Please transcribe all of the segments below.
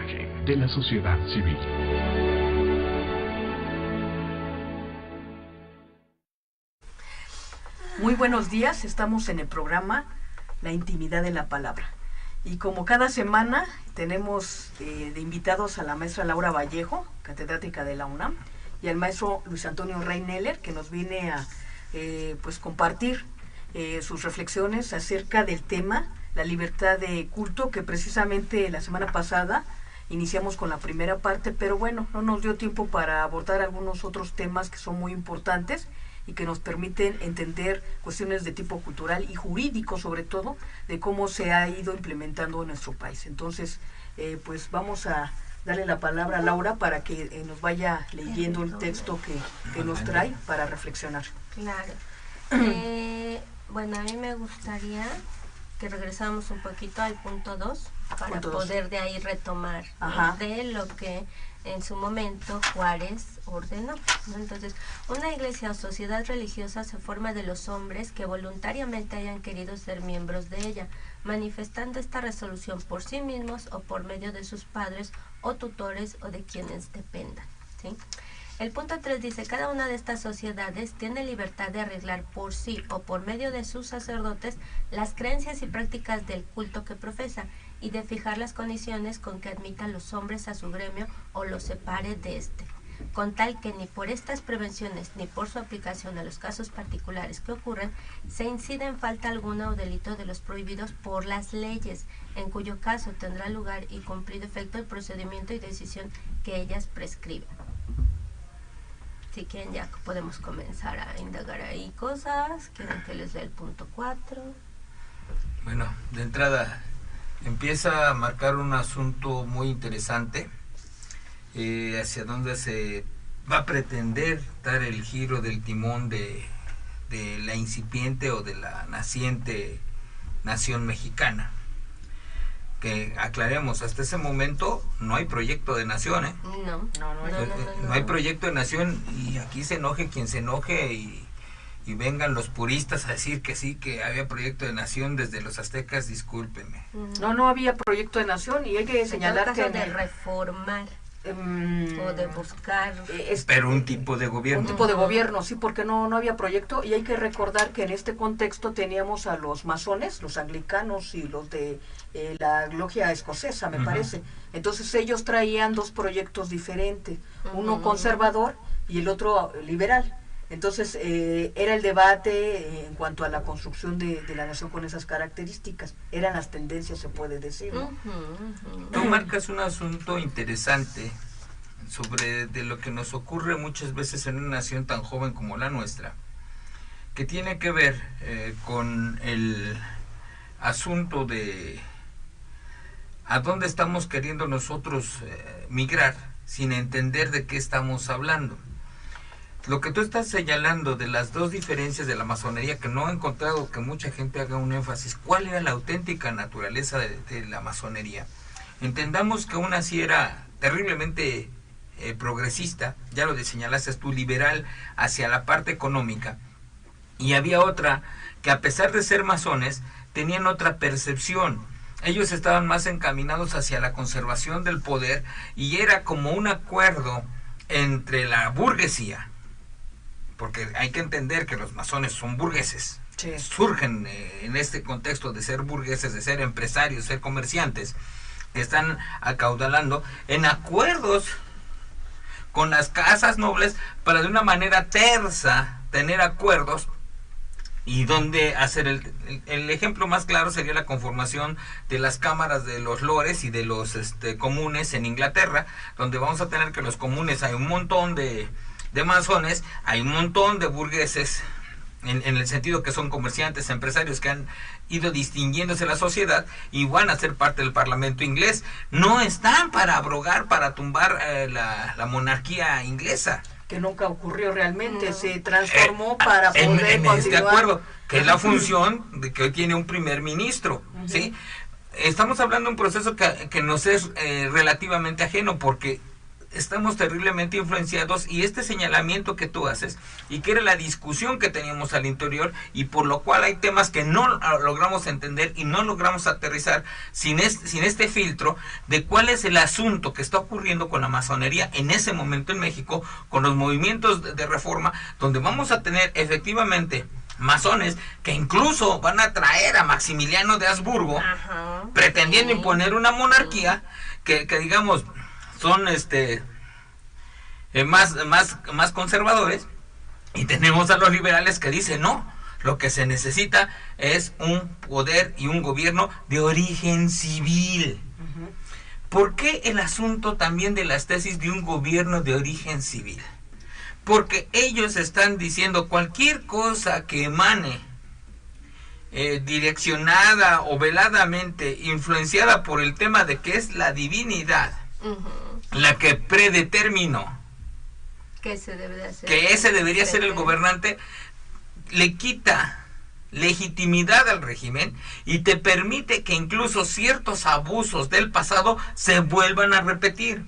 imagen de la sociedad civil. Muy buenos días, estamos en el programa La Intimidad de la Palabra. Y como cada semana tenemos de invitados a la maestra Laura Vallejo, catedrática de la UNAM, y al maestro Luis Antonio Reyneller, que nos viene a compartir sus reflexiones acerca del tema, la libertad de culto, que precisamente la semana pasada iniciamos con la primera parte, pero bueno, no nos dio tiempo para abordar algunos otros temas que son muy importantes y que nos permiten entender cuestiones de tipo cultural y jurídico, sobre todo, de cómo se ha ido implementando en nuestro país. Entonces, pues vamos a darle la palabra a Laura para que nos vaya leyendo el texto que nos trae para reflexionar. Claro. Bueno, a mí me gustaría que regresáramos un poquito al punto 2 para poder de ahí retomar de lo que en su momento Juárez ordenó, ¿no? Entonces, una iglesia o sociedad religiosa se forma de los hombres que voluntariamente hayan querido ser miembros de ella, manifestando esta resolución por sí mismos o por medio de sus padres o tutores o de quienes dependan, ¿sí? El punto 3 dice, cada una de estas sociedades tiene libertad de arreglar por sí o por medio de sus sacerdotes las creencias y prácticas del culto que profesa y de fijar las condiciones con que admita a los hombres a su gremio o los separe de éste, con tal que ni por estas prevenciones ni por su aplicación a los casos particulares que ocurren se incida en falta alguna o delito de los prohibidos por las leyes, en cuyo caso tendrá lugar y cumplido efecto el procedimiento y decisión que ellas prescriben. Si quieren ya podemos comenzar a indagar ahí cosas. ¿Quieren que les dé el punto 4? Bueno, de entrada empieza a marcar un asunto muy interesante, hacia donde se va a pretender dar el giro del timón de la incipiente o de la naciente nación mexicana. Que aclaremos, hasta ese momento no hay proyecto de nación, ¿eh? No hay proyecto de nación, y aquí se enoje quien se enoje y vengan los puristas a decir que sí, que había proyecto de nación desde los aztecas, discúlpenme. No había proyecto de nación, y hay que señalar que de reformar o de buscar pero un tipo de gobierno. Un tipo de gobierno, sí, porque no había proyecto, y hay que recordar que en este contexto teníamos a los masones, los anglicanos y los de la logia escocesa, me parece. Entonces ellos traían dos proyectos diferentes, uno conservador y el otro liberal. Entonces era el debate en cuanto a la construcción de la nación con esas características. Eran las tendencias, se puede decir, ¿no? Tú marcas un asunto interesante sobre de lo que nos ocurre muchas veces en una nación tan joven como la nuestra, que tiene que ver con el asunto de a dónde estamos queriendo nosotros migrar sin entender de qué estamos hablando. Lo que tú estás señalando de las dos diferencias de la masonería, que no he encontrado que mucha gente haga un énfasis, ¿cuál era la auténtica naturaleza de la masonería? Entendamos que una sí era terriblemente progresista, ya lo señalaste tú, liberal hacia la parte económica, y había otra que, a pesar de ser masones, tenían otra percepción. Ellos estaban más encaminados hacia la conservación del poder, y era como un acuerdo entre la burguesía, porque hay que entender que los masones son burgueses, sí. Surgen en este contexto de ser burgueses, de ser empresarios, ser comerciantes, que están acaudalando en acuerdos con las casas nobles para de una manera tersa tener acuerdos, y donde hacer el ejemplo más claro sería la conformación de las cámaras de los lores y de los comunes en Inglaterra, donde vamos a tener que los comunes hay un montón de masones, hay un montón de burgueses, en el sentido que son comerciantes, empresarios que han ido distinguiéndose la sociedad y van a ser parte del Parlamento inglés. No están para abrogar, para tumbar la monarquía inglesa. Que nunca ocurrió realmente, se transformó para poder continuar. Este acuerdo, que es la función de que hoy tiene un primer ministro, ¿sí? Estamos hablando de un proceso que nos es relativamente ajeno, porque estamos terriblemente influenciados, y este señalamiento que tú haces, y que era la discusión que teníamos al interior, y por lo cual hay temas que no logramos entender y no logramos aterrizar sin este filtro de cuál es el asunto que está ocurriendo con la masonería en ese momento en México, con los movimientos de reforma, donde vamos a tener efectivamente masones que incluso van a traer a Maximiliano de Habsburgo, pretendiendo imponer una monarquía que digamos son más conservadores, y tenemos a los liberales que dicen no, lo que se necesita es un poder y un gobierno de origen civil. ¿Por qué el asunto también de las tesis de un gobierno de origen civil? Porque ellos están diciendo cualquier cosa que emane direccionada o veladamente influenciada por el tema de que es la divinidad la que predeterminó que ese debería ser el gobernante, le quita legitimidad al régimen y te permite que incluso ciertos abusos del pasado se vuelvan a repetir.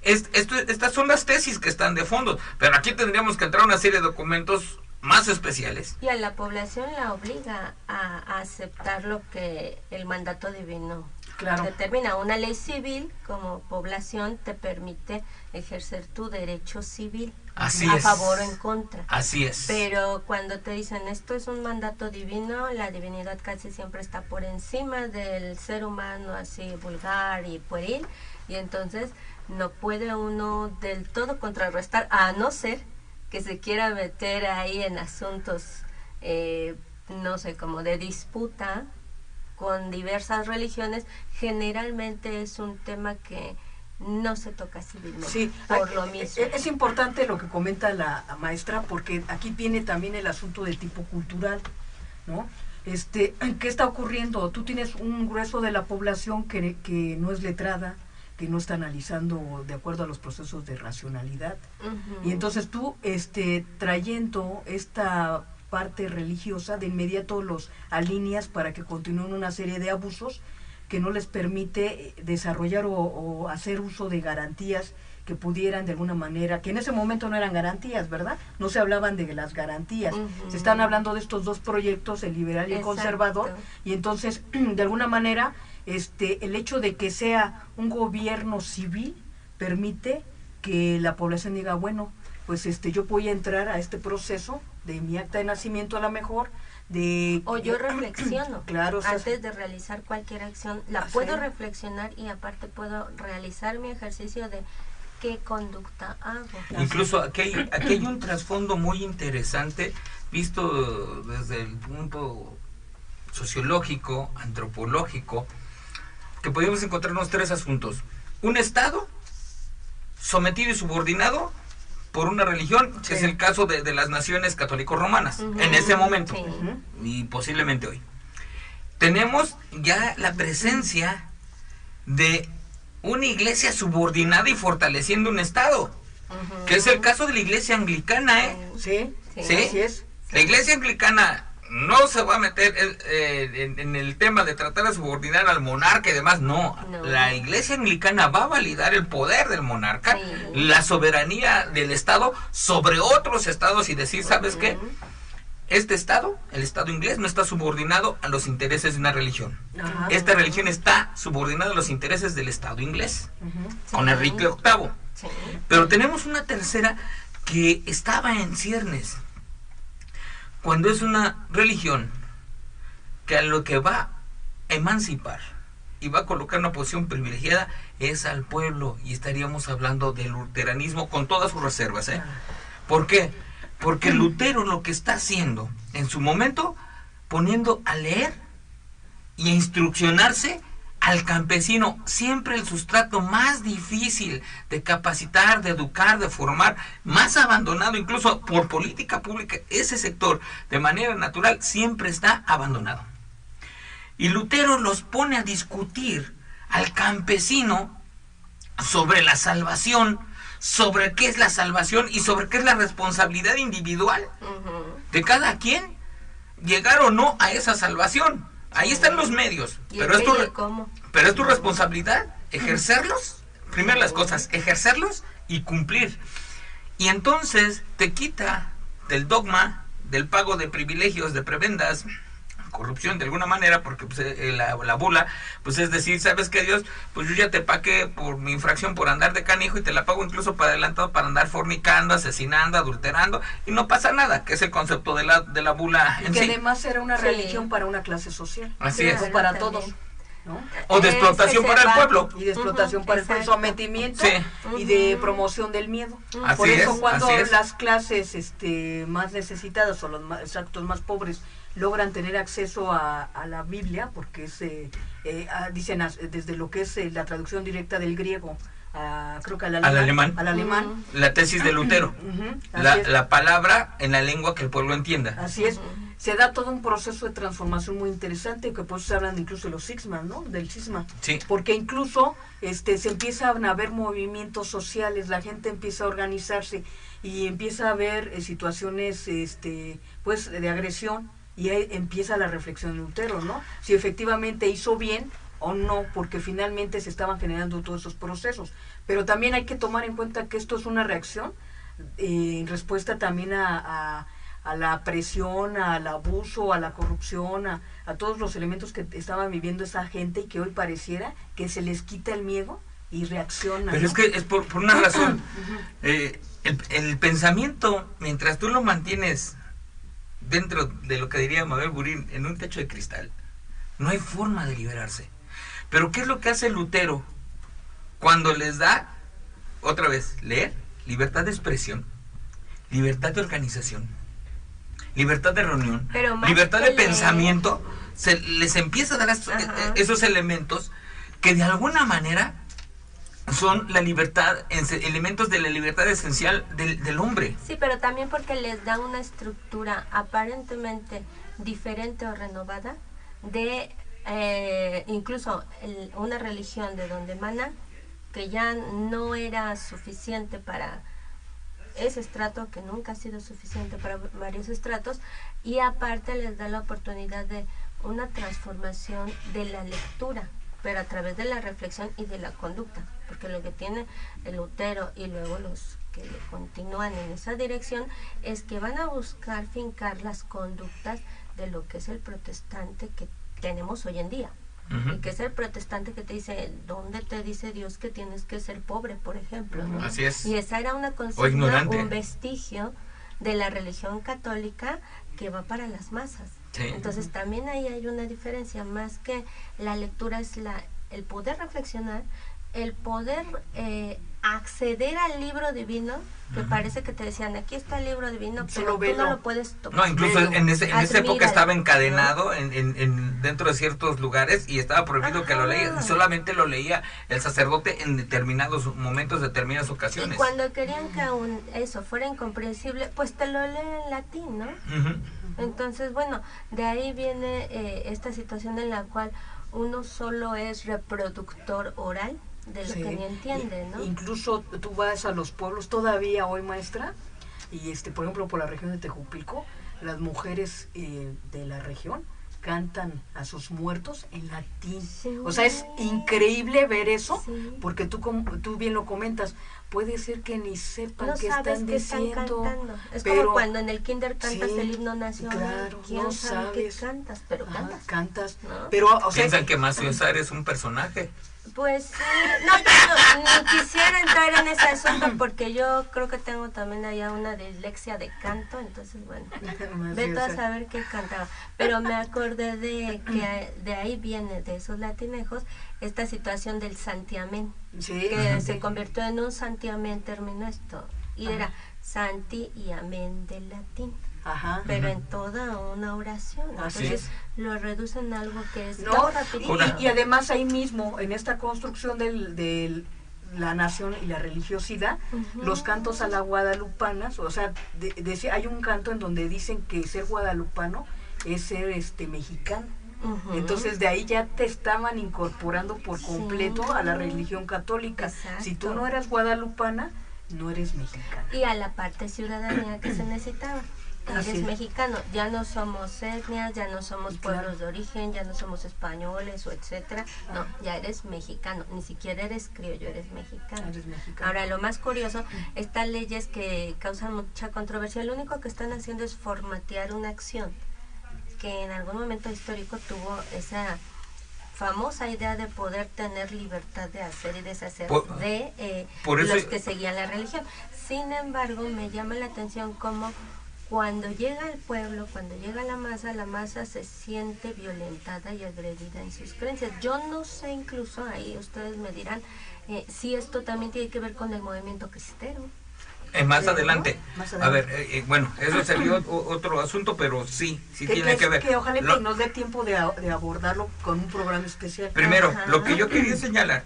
Estas son las tesis que están de fondo, pero aquí tendríamos que entrar a una serie de documentos más especiales. Y a la población la obliga a aceptar lo que el mandato divino determina. Una ley civil como población te permite ejercer tu derecho civil. Así a es. favor o en contra. Así es. Pero cuando te dicen esto es un mandato divino, la divinidad casi siempre está por encima del ser humano, así vulgar y pueril, y entonces no puede uno del todo contrarrestar, a no ser que se quiera meter ahí en asuntos, no sé, como de disputa con diversas religiones. Generalmente es un tema que no se toca civilmente. Sí, por lo mismo. Es importante lo que comenta la maestra, porque aquí viene también el asunto de tipo cultural, ¿no? ¿Qué está ocurriendo? Tú tienes un grueso de la población que no es letrada, que no está analizando de acuerdo a los procesos de racionalidad, y entonces tú trayendo esta parte religiosa, de inmediato los alineas para que continúen una serie de abusos que no les permite desarrollar o hacer uso de garantías que pudieran de alguna manera, que en ese momento no eran garantías, ¿verdad? No se hablaban de las garantías, se están hablando de estos dos proyectos, el liberal y el conservador, y entonces de alguna manera el hecho de que sea un gobierno civil permite que la población diga, bueno, pues yo voy a entrar a este proceso de mi acta de nacimiento, a lo mejor o yo reflexiono claro, antes de realizar cualquier acción, la puedo reflexionar, y aparte puedo realizar mi ejercicio de qué conducta hago. Incluso aquí hay un trasfondo muy interesante visto desde el punto sociológico, antropológico, que podemos encontrarnos tres asuntos: un Estado sometido y subordinado por una religión, que es el caso de las naciones católico-romanas, en ese momento, y posiblemente hoy. Tenemos ya la presencia de una iglesia subordinada y fortaleciendo un Estado, que es el caso de la iglesia anglicana, Sí, así es. La iglesia anglicana no se va a meter en el tema de tratar de subordinar al monarca y demás, no. La iglesia anglicana va a validar el poder del monarca, la soberanía del Estado sobre otros estados, y decir, ¿sabes qué? Este Estado, el Estado inglés, no está subordinado a los intereses de una religión. Esta religión está subordinada a los intereses del Estado inglés, con Enrique VIII. Pero tenemos una tercera que estaba en ciernes. Cuando es una religión que a lo que va a emancipar y va a colocar una posición privilegiada es al pueblo, y estaríamos hablando del luteranismo con todas sus reservas, ¿Por qué? Porque Lutero lo que está haciendo en su momento, poniendo a leer y a instruccionarse al campesino, siempre el sustrato más difícil de capacitar, de educar, de formar, más abandonado incluso por política pública. Ese sector, de manera natural, siempre está abandonado. Y Lutero los pone a discutir al campesino sobre la salvación, sobre qué es la salvación y sobre qué es la responsabilidad individual de cada quien llegar o no a esa salvación. Ahí están los medios, pero es tu responsabilidad ejercerlos, primero las cosas, ejercerlos y cumplir. Y entonces te quita del dogma, del pago de privilegios, de prebendas, corrupción de alguna manera, porque pues, la bula, pues es decir, ¿sabes qué, Dios? Pues yo ya te pagué por mi infracción por andar de canijo y te la pago incluso para adelantado para andar fornicando, asesinando, adulterando, y no pasa nada, que es el concepto de la bula en que sí. Además era una religión para una clase social. Así es. O para todos. ¿No? O de explotación para el pueblo. Y de explotación para el pueblo, sometimiento y de promoción del miedo. Por eso cuando las clases más necesitadas o los exactos más pobres logran tener acceso a la Biblia, porque es, dicen desde lo que es la traducción directa del griego, creo que al alemán. La tesis de Lutero. La palabra en la lengua que el pueblo entienda. Así es. Se da todo un proceso de transformación muy interesante, que por eso se hablan incluso de los cismas, ¿no? Del cisma. Sí. Porque incluso se empiezan a ver movimientos sociales, la gente empieza a organizarse y empieza a haber situaciones pues de agresión, y ahí empieza la reflexión de Lutero, ¿no? Si efectivamente hizo bien o no, porque finalmente se estaban generando todos esos procesos. Pero también hay que tomar en cuenta que esto es una reacción en respuesta también a la presión, al abuso, a la corrupción, a todos los elementos que estaban viviendo esa gente, y que hoy pareciera que se les quita el miedo y reaccionan. Pero ¿no? Es que es por una razón. El pensamiento, mientras tú lo mantienes dentro de lo que diría Mabel Burín, en un techo de cristal, no hay forma de liberarse. Pero ¿qué es lo que hace Lutero cuando les da, otra vez, leer, libertad de expresión, libertad de organización, libertad de reunión, libertad de pensamiento? Se les empieza a dar esos elementos que de alguna manera son la libertad, elementos de la libertad esencial del hombre. Sí, pero también porque les da una estructura aparentemente diferente o renovada de incluso una religión de donde emana, que ya no era suficiente para ese estrato, que nunca ha sido suficiente para varios estratos, y aparte les da la oportunidad de una transformación de la lectura, pero a través de la reflexión y de la conducta, porque lo que tiene el Lutero y luego los que le continúan en esa dirección es que van a buscar fincar las conductas de lo que es el protestante que tenemos hoy en día. Y que es el protestante que te dice, ¿dónde te dice Dios que tienes que ser pobre, por ejemplo? ¿no? Así es. Y esa era una consigna, un vestigio de la religión católica que va para las masas. Sí. Entonces también ahí hay una diferencia, más que la lectura es el poder reflexionar, el poder acceder al libro divino, que parece que te decían, aquí está el libro divino, pero tú no lo puedes tomar. No, incluso en esa época estaba encadenado dentro de ciertos lugares y estaba prohibido que lo leía, solamente lo leía el sacerdote en determinados momentos, determinadas ocasiones. Y cuando querían que aún eso fuera incomprensible, pues te lo leen en latín, ¿no? Entonces, bueno, de ahí viene esta situación en la cual uno solo es reproductor oral de lo que ni entiende, ¿no? Incluso tú vas a los pueblos todavía hoy, maestra, y por ejemplo por la región de Tejupilco, las mujeres de la región cantan a sus muertos en latín. Sí. O sea, es increíble ver eso, porque tú bien lo comentas, puede ser que ni sepan qué están diciendo. Es pero, como cuando en el kinder cantas el himno nacional. Claro, ¿quién sabe qué cantas? Pero cantas. ¿No? Pero, o sea, ¿piensan que Macio Sar es un personaje? Pues no, yo ni quisiera entrar en ese asunto, porque yo creo que tengo también allá una dislexia de canto, entonces bueno, vete a saber qué cantaba. Pero me acordé de que de ahí viene, de esos latinejos, esta situación del santiamén, que se convirtió en un santiamén, terminó esto, y era santi y amén del latín. Pero en toda una oración. Entonces lo reducen a algo que es rapidito. Y además ahí mismo, en esta construcción de la nación y la religiosidad, los cantos a la guadalupana, o sea, hay un canto en donde dicen que ser guadalupano es ser mexicano. Entonces de ahí ya te estaban incorporando por completo a la religión católica. Exacto. Si tú no eras guadalupana, no eres mexicana. Y a la parte ciudadanía que se necesitaba. eres mexicano. Ya no somos etnias, ya no somos pueblos de origen, ya no somos españoles o etcétera. No, ya eres mexicano. Ni siquiera eres criollo, eres mexicano. Ahora, lo más curioso, estas leyes que causan mucha controversia, lo único que están haciendo es formatear una acción que en algún momento histórico tuvo esa famosa idea de poder tener libertad de hacer y deshacer de los que seguían la religión. Sin embargo, me llama la atención cómo cuando llega el pueblo, cuando llega la masa se siente violentada y agredida en sus creencias. Yo no sé, incluso ahí ustedes me dirán si esto también tiene que ver con el movimiento cristero. Más adelante. A ver, bueno, eso sería otro asunto, pero sí tiene que ver. Que ojalá que nos dé tiempo de abordarlo con un programa especial. Primero, lo que yo quería señalar,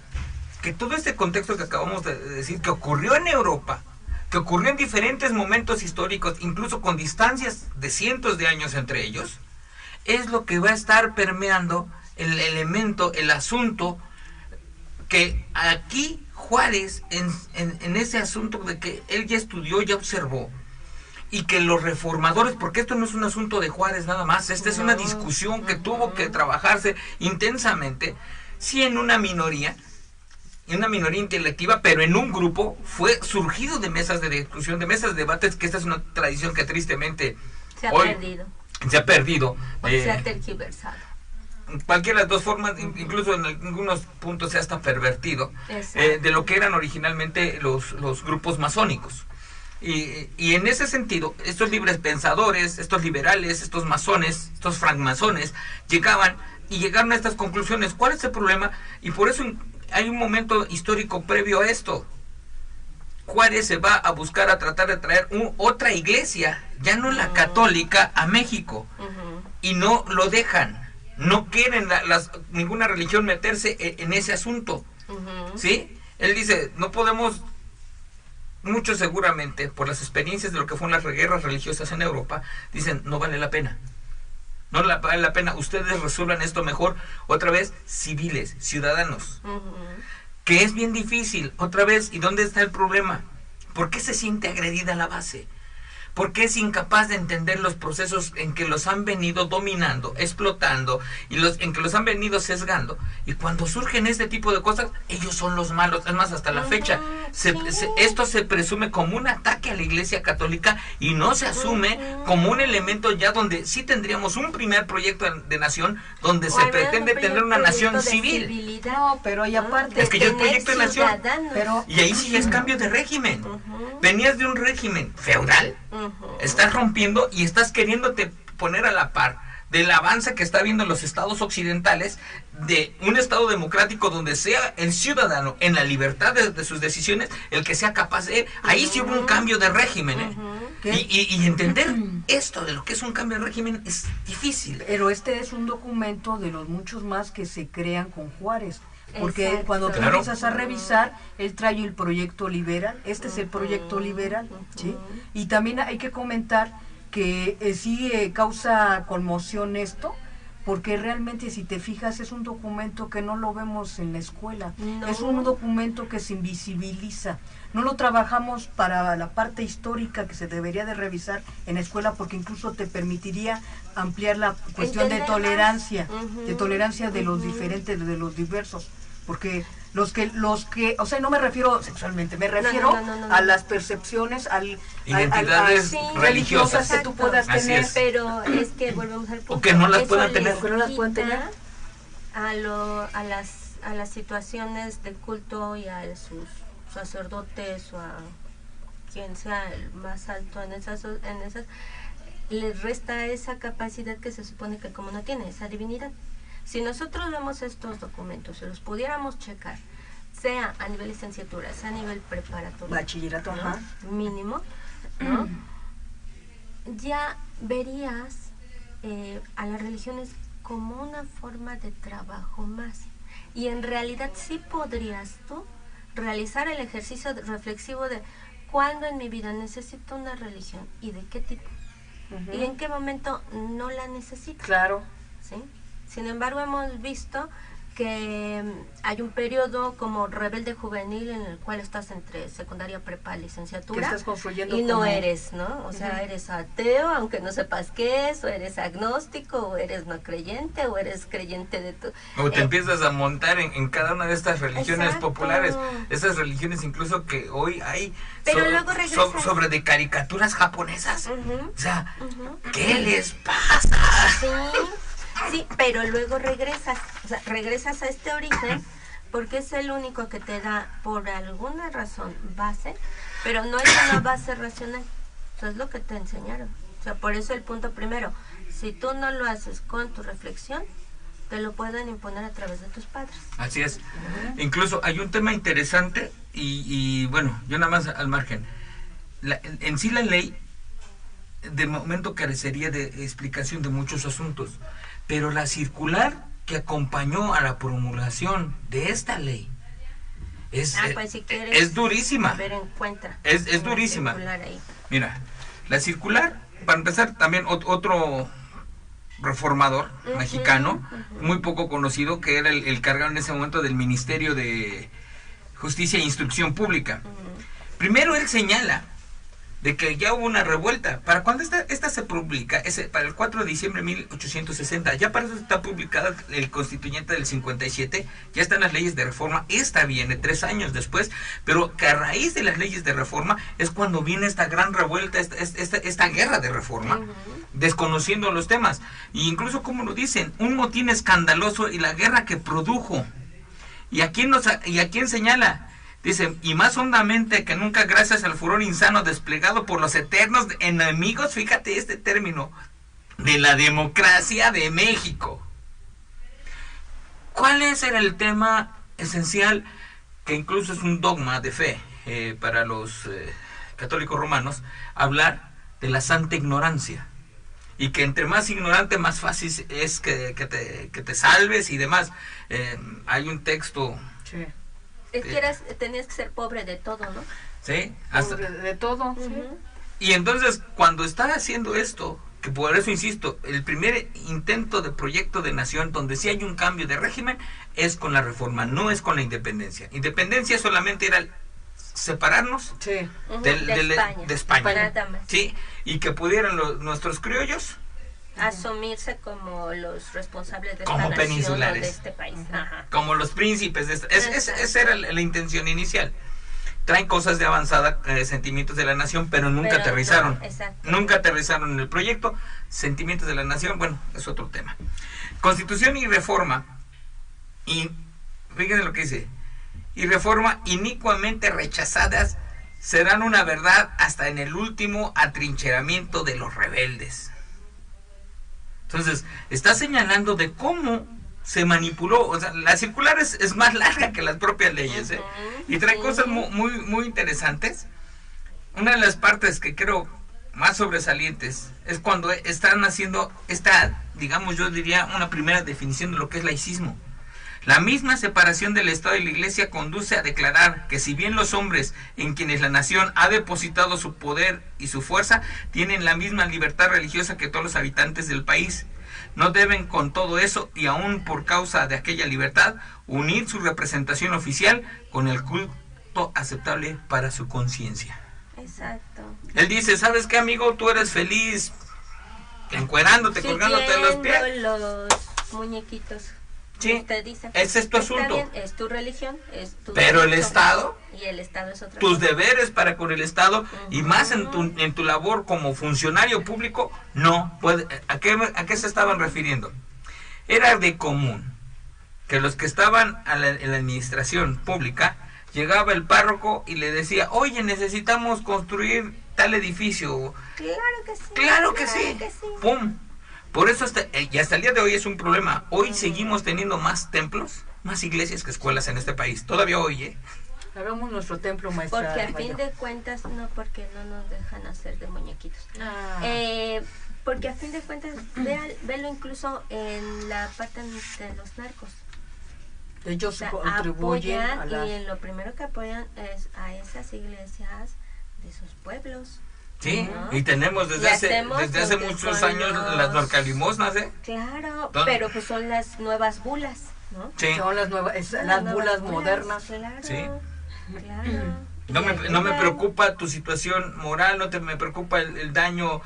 que todo este contexto que acabamos de decir, que ocurrió en Europa, que ocurrió en diferentes momentos históricos, incluso con distancias de cientos de años entre ellos, es lo que va a estar permeando el elemento, el asunto, que aquí Juárez, en ese asunto de que él ya estudió, ya observó, y que los reformadores, porque esto no es un asunto de Juárez nada más, esta es una discusión que tuvo que trabajarse intensamente, sí en una minoría intelectiva, pero en un grupo fue surgido de mesas de discusión, de mesas de debates, que esta es una tradición que tristemente se ha perdido. Se ha perdido. Se ha tergiversado. Cualquiera de las dos formas, incluso en algunos puntos se ha hasta pervertido, de lo que eran originalmente los grupos masónicos. Y en ese sentido, estos libres pensadores, estos liberales, estos masones, estos francmasones, llegaron a estas conclusiones. ¿Cuál es el problema? Y por eso hay un momento histórico previo a esto. Juárez se va a buscar a tratar de traer otra iglesia, ya no la católica, a México. Y no lo dejan. No quieren ninguna religión meterse en ese asunto. ¿Sí? Él dice, no podemos, muchos seguramente, por las experiencias de lo que fueron las guerras religiosas en Europa, dicen, no vale la pena. No vale la pena, ustedes resuelvan esto mejor, otra vez, civiles, ciudadanos. Que es bien difícil, otra vez, ¿y dónde está el problema? ¿Por qué se siente agredida la base? ¿Por qué es incapaz de entender los procesos en que los han venido dominando, explotando, y en que los han venido sesgando? Y cuando surgen este tipo de cosas, ellos son los malos. Es más, hasta la fecha, esto se presume como un ataque a la Iglesia Católica y no se asume como un elemento ya donde sí tendríamos un primer proyecto de nación, donde se pretende tener una nación civil. No, pero y aparte... Es que ya el proyecto de nación... Y ahí sí es cambio de régimen. Venías de un régimen feudal, estás rompiendo y estás queriéndote poner a la par del avance que está viendo los estados occidentales, de un estado democrático donde sea el ciudadano en la libertad de sus decisiones el que sea capaz de... Ahí sí hubo un cambio de régimen, y entender esto de lo que es un cambio de régimen es difícil. Pero este es un documento de los muchos más que se crean con Juárez. Porque cuando tú empiezas a revisar, él trae el proyecto liberal, este es el proyecto liberal, ¿sí? Y también hay que comentar que sí causa conmoción esto, porque realmente si te fijas es un documento que no lo vemos en la escuela, es un documento que se invisibiliza, no lo trabajamos para la parte histórica que se debería de revisar en la escuela, porque incluso te permitiría ampliar la cuestión de tolerancia, de los diferentes, de los diversos, porque los que, o sea, no me refiero sexualmente, me refiero a las percepciones, identidades religiosas que tú puedas tener. Pero es que volvemos al punto. O que no las puedan tener. A las situaciones de culto y a sus sacerdotes o a quien sea el más alto en esas les resta esa capacidad que se supone que como no tiene, esa divinidad. Si nosotros vemos estos documentos, si los pudiéramos checar, sea a nivel licenciatura, sea a nivel preparatorio, bachillerato, mínimo, ¿no? Ya verías a las religiones como una forma de trabajo más. Y en realidad sí podrías tú realizar el ejercicio reflexivo de cuándo en mi vida necesito una religión y de qué tipo. Y en qué momento no la necesito. Claro. ¿Sí? Sin embargo, hemos visto que hay un periodo como rebelde juvenil en el cual estás entre secundaria, prepa, licenciatura. Que estás construyendo y no como... eres, ¿no? O sea, eres ateo, aunque no sepas qué es, o eres agnóstico, o eres no creyente, o eres creyente de tu... O te empiezas a montar en cada una de estas religiones Exacto. populares, estas religiones incluso que hoy hay Pero luego regresas. sobre de caricaturas japonesas. Ujú, O sea, ujú. ¿qué les pasa? Sí, pero luego regresas, o sea, regresas a este origen porque es el único que te da por alguna razón base, pero no es una base racional, o sea, es lo que te enseñaron. O sea, por eso el punto primero, si tú no lo haces con tu reflexión, te lo pueden imponer a través de tus padres. Así es. Incluso hay un tema interesante y bueno, yo nada más al margen. En sí la ley de momento carecería de explicación de muchos asuntos, pero la circular que acompañó a la promulgación de esta ley es, pues si quieres es durísima. ver, encuentra. Es durísima. Mira, la circular, para empezar, también otro reformador mexicano, muy poco conocido, que era el cargado en ese momento del Ministerio de Justicia e Instrucción Pública. Primero él señala de que ya hubo una revuelta. Para cuando esta se publica, para el 4 de diciembre de 1860, ya para eso está publicada el constituyente del 57, ya están las leyes de reforma, esta viene 3 años después, pero que a raíz de las leyes de reforma es cuando viene esta gran revuelta, esta guerra de reforma, desconociendo los temas, e incluso como lo dicen, un motín escandaloso y la guerra que produjo. ¿Y a quién señala? Dice, y más hondamente que nunca gracias al furor insano desplegado por los eternos enemigos, fíjate este término, de la democracia de México. ¿Cuál era el tema esencial, que incluso es un dogma de fe para los católicos romanos, hablar de la santa ignorancia? Y que entre más ignorante, más fácil es que te salves y demás. Hay un texto... Sí. Es que tenías que ser pobre de todo, ¿no? Sí, de todo. Sí. Y entonces, cuando está haciendo esto, que por eso insisto, el primer intento de proyecto de nación donde sí hay un cambio de régimen es con la reforma, no es con la independencia. Independencia solamente era separarnos de España. Sí, y que pudieran nuestros criollos asumirse como los responsables de como esta peninsulares, nación, de este país. Como los príncipes de esa era la intención inicial. Traen cosas de avanzada, sentimientos de la nación, pero nunca aterrizaron. Nunca aterrizaron en el proyecto. Sentimientos de la nación, bueno, es otro tema. Constitución y reforma, y fíjense lo que dice, y reforma inicuamente rechazadas serán una verdad hasta en el último atrincheramiento de los rebeldes. Entonces, está señalando de cómo se manipuló. O sea, la circular es más larga que las propias leyes, y trae cosas muy interesantes. Una de las partes que creo más sobresalientes es cuando están haciendo esta, digamos, yo diría, una primera definición de lo que es laicismo. La misma separación del Estado y la Iglesia conduce a declarar que si bien los hombres en quienes la nación ha depositado su poder y su fuerza tienen la misma libertad religiosa que todos los habitantes del país, no deben con todo eso y aún por causa de aquella libertad unir su representación oficial con el culto aceptable para su conciencia. Exacto. Él dice, ¿sabes qué, amigo? Tú eres feliz encuerándote, colgándote de los pies. Los muñequitos. Sí, usted dice, ese es tu asunto. Bien, es tu religión, es tu pero el Estado, y el Estado es otra tus cosa. deberes para con el Estado, y más en tu labor como funcionario público, no puede. ¿A qué se estaban refiriendo? Era de común que los que estaban en la administración pública, llegaba el párroco y le decía, oye, necesitamos construir tal edificio. Claro que sí. Claro que sí. ¡Pum! Por eso hasta el día de hoy es un problema. Hoy seguimos teniendo más templos, más iglesias que escuelas en este país. Todavía hoy, Hagamos nuestro templo, maestra. Porque al fin de cuentas, no, porque no nos dejan hacer de muñequitos. Porque a fin de cuentas, véalo incluso en la parte de los narcos. Ellos contribuyen apoyan, y en lo primero que apoyan es a esas iglesias de sus pueblos. Sí, ¿no? Y tenemos desde hace muchos años las norcalimosnas, Claro, pero pues son las nuevas bulas. ¿no? Sí. Son las nuevas, las bulas modernas. Claro, sí. Claro. No me preocupa tu situación moral, me preocupa el daño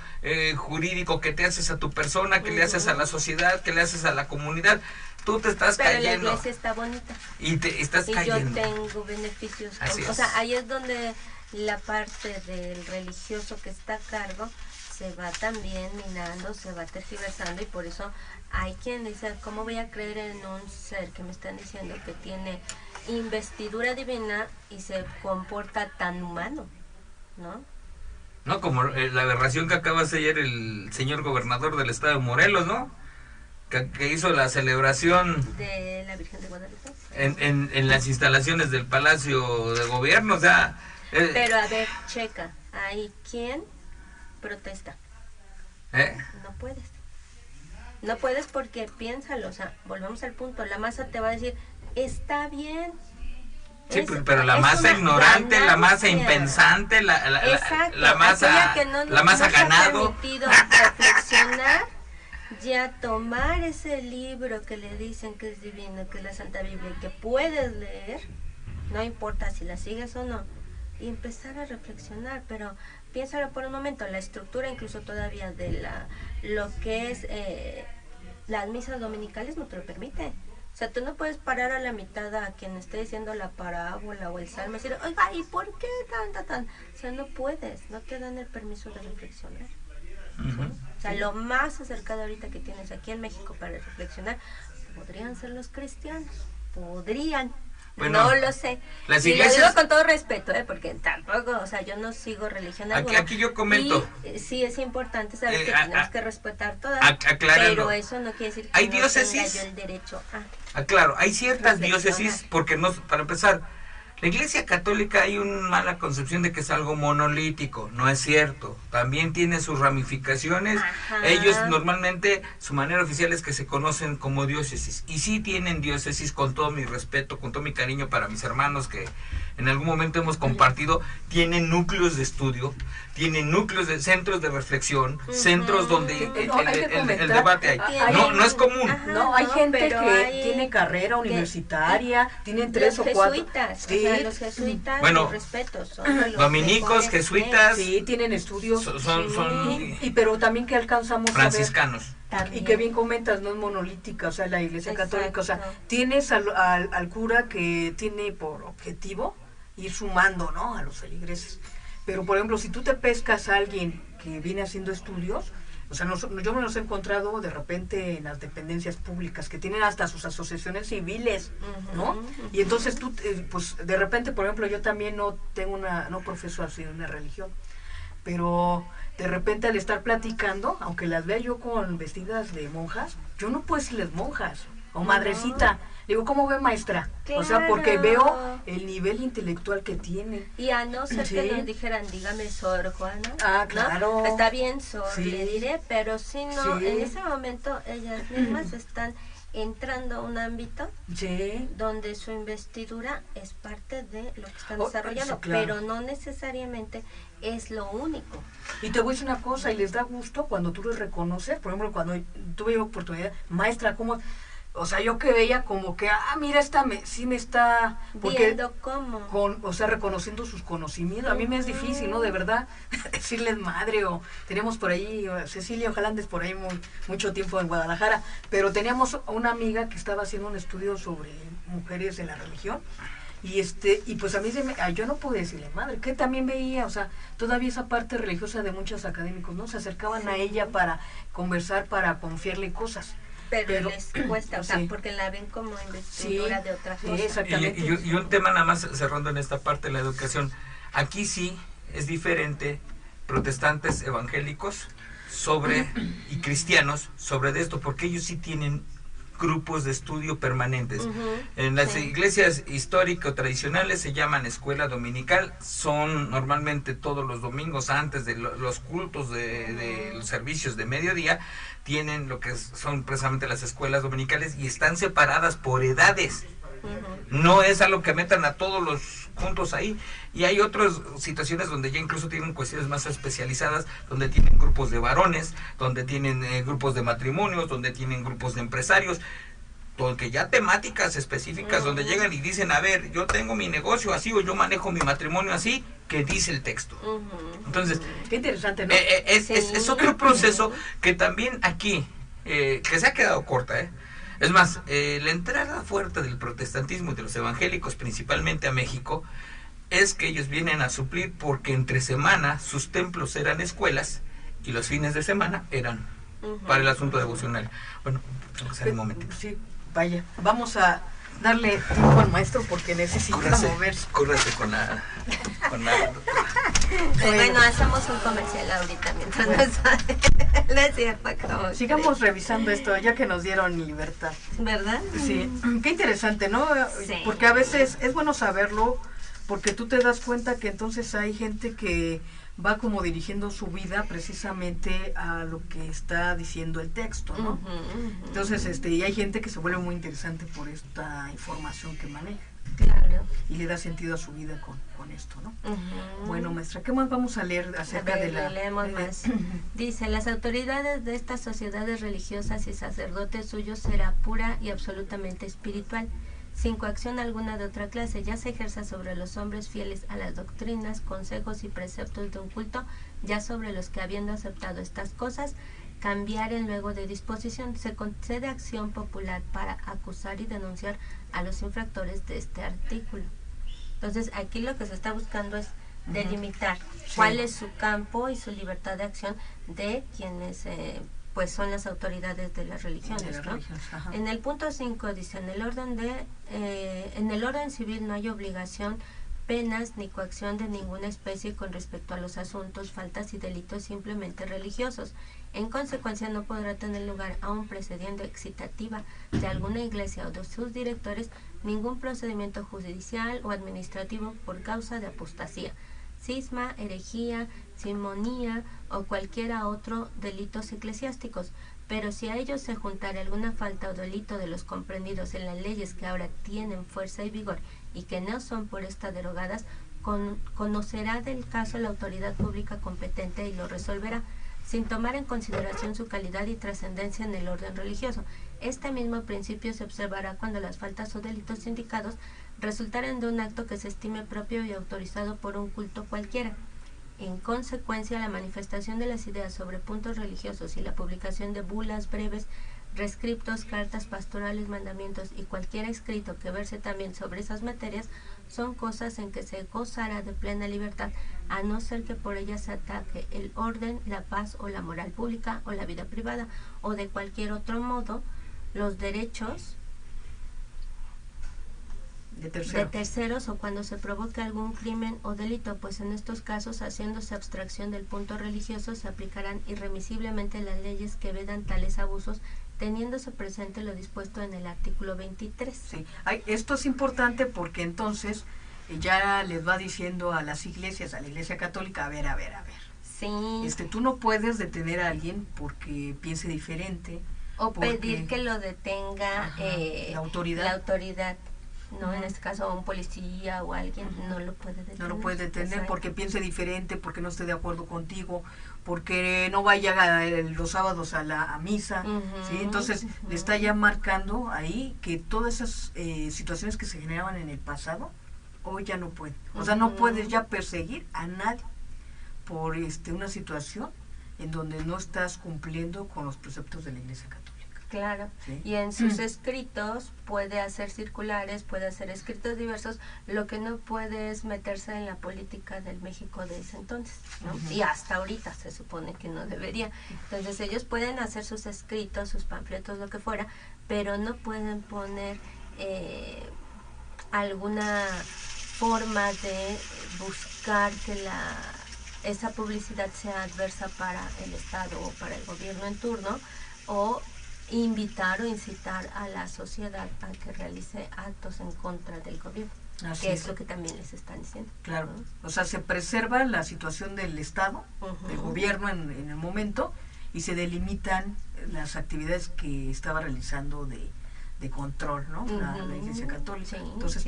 jurídico que te haces a tu persona, que le haces a la sociedad, que le haces a la comunidad. Tú te estás cayendo. Pero la iglesia está bonita. Y te estás cayendo. Y yo tengo beneficios. O sea, ahí es donde la parte del religioso que está a cargo se va también minando, se va tergiversando, y por eso hay quien dice, ¿cómo voy a creer en un ser que me están diciendo que tiene investidura divina y se comporta tan humano? ¿No? Como la aberración que acaba de hacer ayer el señor gobernador del estado de Morelos, ¿no? Que hizo la celebración de la Virgen de Guadalupe en las instalaciones del Palacio de Gobierno, o sea... Pero a ver, checa, ¿hay quién protesta? No puedes porque piénsalo, o sea, volvemos al punto, la masa te va a decir, está bien. Sí, pero la masa ignorante, la masa impensante, la masa, la masa ganado. Ha permitido reflexionar, ya tomar ese libro que le dicen que es divino, que es la Santa Biblia, y que puedes leer, no importa si la sigues o no, y empezar a reflexionar. Pero piénsalo por un momento, la estructura incluso todavía de lo que es las misas dominicales no te lo permite. O sea, tú no puedes parar a la mitad a quien esté diciendo la parábola o el salmo y decir, oiga, ¿y por qué tan? O sea, no puedes, no te dan el permiso de reflexionar. ¿Sí? O sea, lo más acercado ahorita que tienes aquí en México para reflexionar podrían ser los cristianos. Podrían. Bueno, no lo sé. Las iglesias... Y lo digo con todo respeto, porque tampoco, o sea, yo no sigo religión alguna. Aquí yo comento. Y sí es importante saber que tenemos que respetar todas, pero eso no quiere decir que hay no diócesis, tenga yo el derecho a... Claro, hay ciertas diócesis, porque no, para empezar, la Iglesia Católica hay una mala concepción de que es algo monolítico, no es cierto, también tiene sus ramificaciones. Ajá. Ellos normalmente, su manera oficial es que se conocen como diócesis, y sí tienen diócesis, con todo mi respeto, con todo mi cariño para mis hermanos que en algún momento hemos compartido, tienen núcleos de estudio, tienen núcleos de centros de reflexión, centros donde el debate hay. No es común. Ajá, no, hay gente que tiene carrera universitaria, tienen 3 o 4. Jesuitas, sí. O sea, los jesuitas, bueno, respetos, son los dominicos, jesuitas. Sí, tienen estudios. Son pero también que alcanzamos franciscanos. A ver, y que bien comentas, no es monolítica, o sea, la Iglesia Católica, o sea, tienes al cura que tiene por objetivo ir sumando, ¿no?, a los feligreses. Pero, por ejemplo, si tú te pescas a alguien que viene haciendo estudios, o sea, yo me los he encontrado de repente en las dependencias públicas, que tienen hasta sus asociaciones civiles, ¿no? Y entonces tú, pues, de repente, por ejemplo, yo también no profeso así una religión, pero de repente al estar platicando, aunque las vea yo con vestidas de monjas, yo no puedo decirles monjas o madrecita. Digo, ¿cómo ve, maestra? Claro. O sea, porque veo el nivel intelectual que tiene. Y a no ser que nos dijeran, dígame, Sor Juana. Claro. ¿No? Está bien, Sor, le diré, pero si no, en ese momento ellas mismas están entrando a un ámbito donde su investidura es parte de lo que están desarrollando, pero no necesariamente es lo único. Y te voy a decir una cosa, y les da gusto cuando tú les reconoces, por ejemplo, cuando tuve oportunidad, maestra, ¿cómo...? O sea, yo que veía como que, mira, sí me está... Viendo cómo. O sea, reconociendo sus conocimientos. A mí me es difícil, ¿no? De verdad, decirles madre, o teníamos por ahí, Cecilia Ojalandes por ahí mucho tiempo en Guadalajara, pero teníamos una amiga que estaba haciendo un estudio sobre mujeres en la religión, y pues a mí yo no pude decirle madre, que también veía, o sea, todavía esa parte religiosa de muchos académicos, ¿no? Se acercaban a ella para conversar, para confiarle cosas. Pero les cuesta, o sea, porque la ven como investidura de otra cosa. Exactamente. Y un tema nada más cerrando en esta parte de la educación. Aquí sí es diferente protestantes evangélicos y cristianos sobre esto, porque ellos sí tienen grupos de estudio permanentes. En las iglesias históricas tradicionales se llaman escuela dominical, son normalmente todos los domingos antes de los cultos de los servicios de mediodía, tienen lo que son precisamente las escuelas dominicales y están separadas por edades. No es algo que metan a todos los juntos ahí, y hay otras situaciones donde ya incluso tienen cuestiones más especializadas, donde tienen grupos de varones, donde tienen grupos de matrimonios, donde tienen grupos de empresarios. porque ya temáticas específicas donde llegan y dicen, a ver, yo tengo mi negocio así o yo manejo mi matrimonio así, que dice el texto. Entonces, qué interesante, ¿no? Es otro proceso que también aquí, que se ha quedado corta, Es más, la entrada fuerte del protestantismo y de los evangélicos, principalmente a México, es que ellos vienen a suplir porque entre semana sus templos eran escuelas y los fines de semana eran para el asunto devocional. Bueno, tengo que salir un momentito. Sí, vaya, vamos a darle tiempo al maestro porque necesita moverse. Córrase con la bueno, hacemos un comercial ahorita mientras no es cierto. Sigamos revisando esto, ya que nos dieron libertad. ¿Verdad? Sí, qué interesante, ¿no? Sí. Porque a veces es bueno saberlo, porque tú te das cuenta que entonces hay gente que va como dirigiendo su vida precisamente a lo que está diciendo el texto, ¿no? Entonces, y hay gente que se vuelve muy interesante por esta información que maneja. Claro. Y le da sentido a su vida con esto, ¿no? Bueno, maestra, ¿qué más vamos a leer acerca de la...? Leemos más. Dice, las autoridades de estas sociedades religiosas y sacerdotes suyos será pura y absolutamente espiritual, sin coacción alguna de otra clase, ya se ejerza sobre los hombres fieles a las doctrinas, consejos y preceptos de un culto, ya sobre los que habiendo aceptado estas cosas, cambiaren luego de disposición, se concede acción popular para acusar y denunciar a los infractores de este artículo. Entonces, aquí lo que se está buscando es delimitar cuál es su campo y su libertad de acción de quienes pues son las autoridades de las religiones, ¿no? En el punto 5 dice, en el orden civil no hay obligación, penas ni coacción de ninguna especie con respecto a los asuntos, faltas y delitos simplemente religiosos. En consecuencia, no podrá tener lugar, aun precediendo excitativa de alguna iglesia o de sus directores, ningún procedimiento judicial o administrativo por causa de apostasía, cisma, herejía, simonía o cualquiera otro delitos eclesiásticos. Pero si a ellos se juntare alguna falta o delito de los comprendidos en las leyes que ahora tienen fuerza y vigor y que no son por esta derogadas, conocerá del caso la autoridad pública competente y lo resolverá, sin tomar en consideración su calidad y trascendencia en el orden religioso. Este mismo principio se observará cuando las faltas o delitos indicados resultaren de un acto que se estime propio y autorizado por un culto cualquiera. En consecuencia, la manifestación de las ideas sobre puntos religiosos y la publicación de bulas breves, rescriptos, cartas pastorales, mandamientos y cualquier escrito que verse también sobre esas materias son cosas en que se gozará de plena libertad, a no ser que por ellas se ataque el orden, la paz o la moral pública o la vida privada o de cualquier otro modo los derechos de terceros o cuando se provoque algún crimen o delito, pues en estos casos, haciéndose abstracción del punto religioso, se aplicarán irremisiblemente las leyes que vedan tales abusos, teniéndose presente lo dispuesto en el artículo 23. Sí, esto es importante porque entonces ya les va diciendo a las iglesias, a la Iglesia Católica, a ver. Sí. Tú no puedes detener a alguien porque piense diferente. O pedir que lo detenga la autoridad. No, en este caso un policía o alguien no lo puede detener. No lo puede detener porque piense diferente, porque no esté de acuerdo contigo, porque no vaya los sábados a misa, ¿sí? Entonces le está ya marcando ahí que todas esas situaciones que se generaban en el pasado, hoy ya no pueden. O sea, no puedes ya perseguir a nadie por una situación en donde no estás cumpliendo con los preceptos de la Iglesia Católica. Claro, ¿sí? Y en sus escritos puede hacer circulares, puede hacer escritos diversos, lo que no puede es meterse en la política del México de ese entonces, ¿no? Y hasta ahorita se supone que no debería. Entonces ellos pueden hacer sus escritos, sus panfletos, lo que fuera, pero no pueden poner alguna forma de buscar que esa publicidad sea adversa para el Estado o para el gobierno en turno, o invitar o incitar a la sociedad a que realice actos en contra del gobierno, que es lo que también les están diciendo. Claro, o sea, se preserva la situación del Estado, del gobierno en el momento, y se delimitan las actividades que estaba realizando de control, ¿no? La Iglesia Católica. Sí, entonces,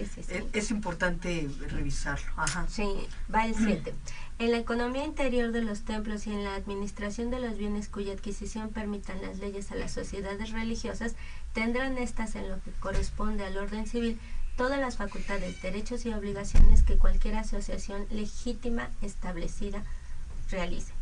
es importante revisarlo. Ajá. Sí, va el 7. En la economía interior de los templos y en la administración de los bienes cuya adquisición permitan las leyes a las sociedades religiosas, tendrán estas, en lo que corresponde al orden civil, todas las facultades, derechos y obligaciones que cualquier asociación legítima establecida realice.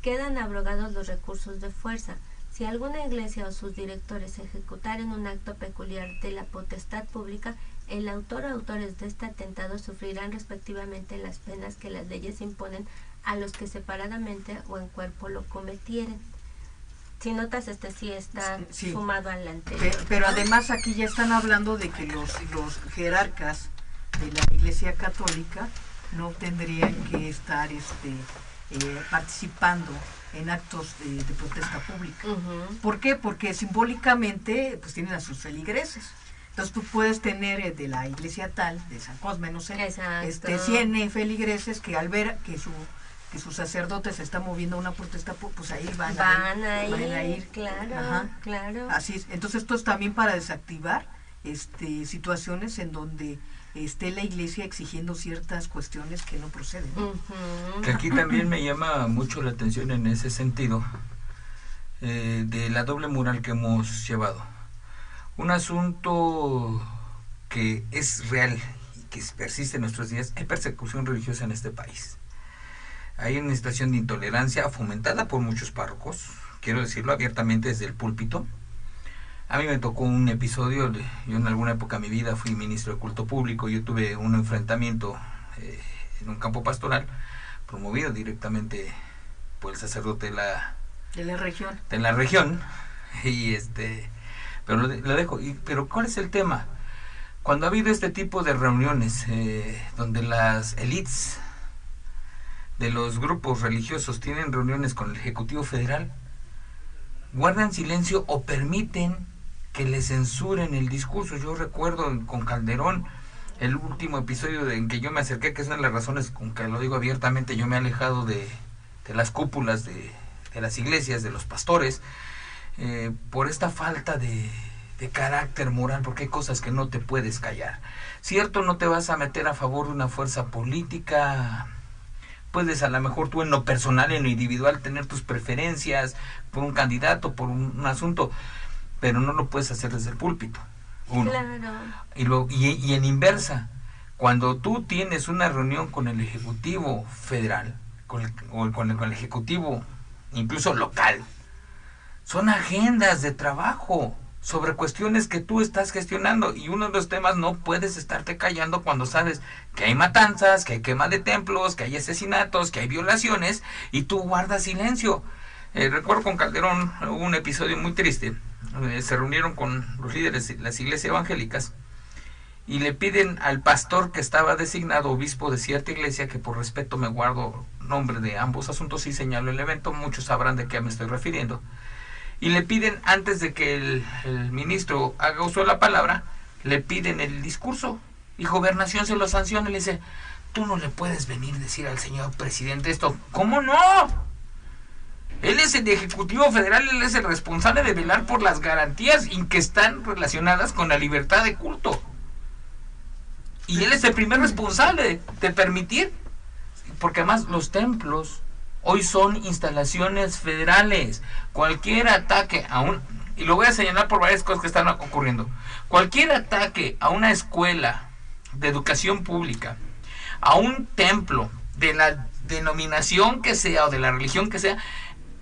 Quedan abrogados los recursos de fuerza. Si alguna iglesia o sus directores ejecutaren un acto peculiar de la potestad pública, el autor o autores de este atentado sufrirán respectivamente las penas que las leyes imponen a los que separadamente o en cuerpo lo cometieren. Si notas, sí está sumado al anterior. Pero además aquí ya están hablando de que los jerarcas de la Iglesia Católica no tendrían que estar participando en actos de protesta pública. ¿Por qué? Porque simbólicamente pues tienen a sus feligreses. Entonces tú puedes tener de la iglesia tal, de San Cosme, no sé, 100 feligreses que al ver que su sacerdote se está moviendo a una protesta, pues ahí van a ir. Claro, claro. Así es. Entonces esto es también para desactivar situaciones en donde esté la iglesia exigiendo ciertas cuestiones que no proceden, ¿no? Que aquí también me llama mucho la atención en ese sentido, de la doble moral que hemos llevado. Un asunto que es real y que persiste en nuestros días: hay persecución religiosa en este país. Hay una situación de intolerancia fomentada por muchos párrocos, quiero decirlo abiertamente desde el púlpito. A mí me tocó un episodio, yo en alguna época de mi vida fui ministro de culto público. Yo tuve un enfrentamiento en un campo pastoral promovido directamente por el sacerdote de la región. Y pero lo dejo. Pero ¿cuál es el tema? Cuando ha habido este tipo de reuniones donde las élites de los grupos religiosos tienen reuniones con el Ejecutivo Federal, guardan silencio o permiten que le censuren el discurso. Yo recuerdo con Calderón el último episodio en que yo me acerqué, que es una de las razones con que lo digo abiertamente, yo me he alejado de las cúpulas de las iglesias, de los pastores, por esta falta de carácter moral, porque hay cosas que no te puedes callar. Cierto, no te vas a meter a favor de una fuerza política, puedes a lo mejor tú en lo personal, en lo individual, tener tus preferencias por un candidato, por un asunto, pero no lo puedes hacer desde el púlpito. Uno. Claro. Y en inversa, cuando tú tienes una reunión con el Ejecutivo Federal, con el Ejecutivo incluso local, son agendas de trabajo sobre cuestiones que tú estás gestionando, y uno de los temas no puedes estarte callando cuando sabes que hay matanzas, que hay quema de templos, que hay asesinatos, que hay violaciones, y tú guardas silencio. Recuerdo con Calderón hubo un episodio muy triste. Se reunieron con los líderes de las iglesias evangélicas y le piden al pastor que estaba designado obispo de cierta iglesia, que por respeto me guardo nombre de ambos asuntos y señalo el evento, muchos sabrán de qué me estoy refiriendo, y le piden, antes de que el ministro haga uso de la palabra, le piden el discurso, y Gobernación se lo sanciona y le dice: tú no le puedes venir a decir al señor presidente esto. ¿Cómo no? Él es el Ejecutivo Federal, él es el responsable de velar por las garantías que están relacionadas con la libertad de culto. Y él es el primer responsable de permitir, porque además los templos hoy son instalaciones federales. Cualquier ataque y lo voy a señalar por varias cosas que están ocurriendo, cualquier ataque a una escuela de educación pública, a un templo, de la denominación que sea o de la religión que sea,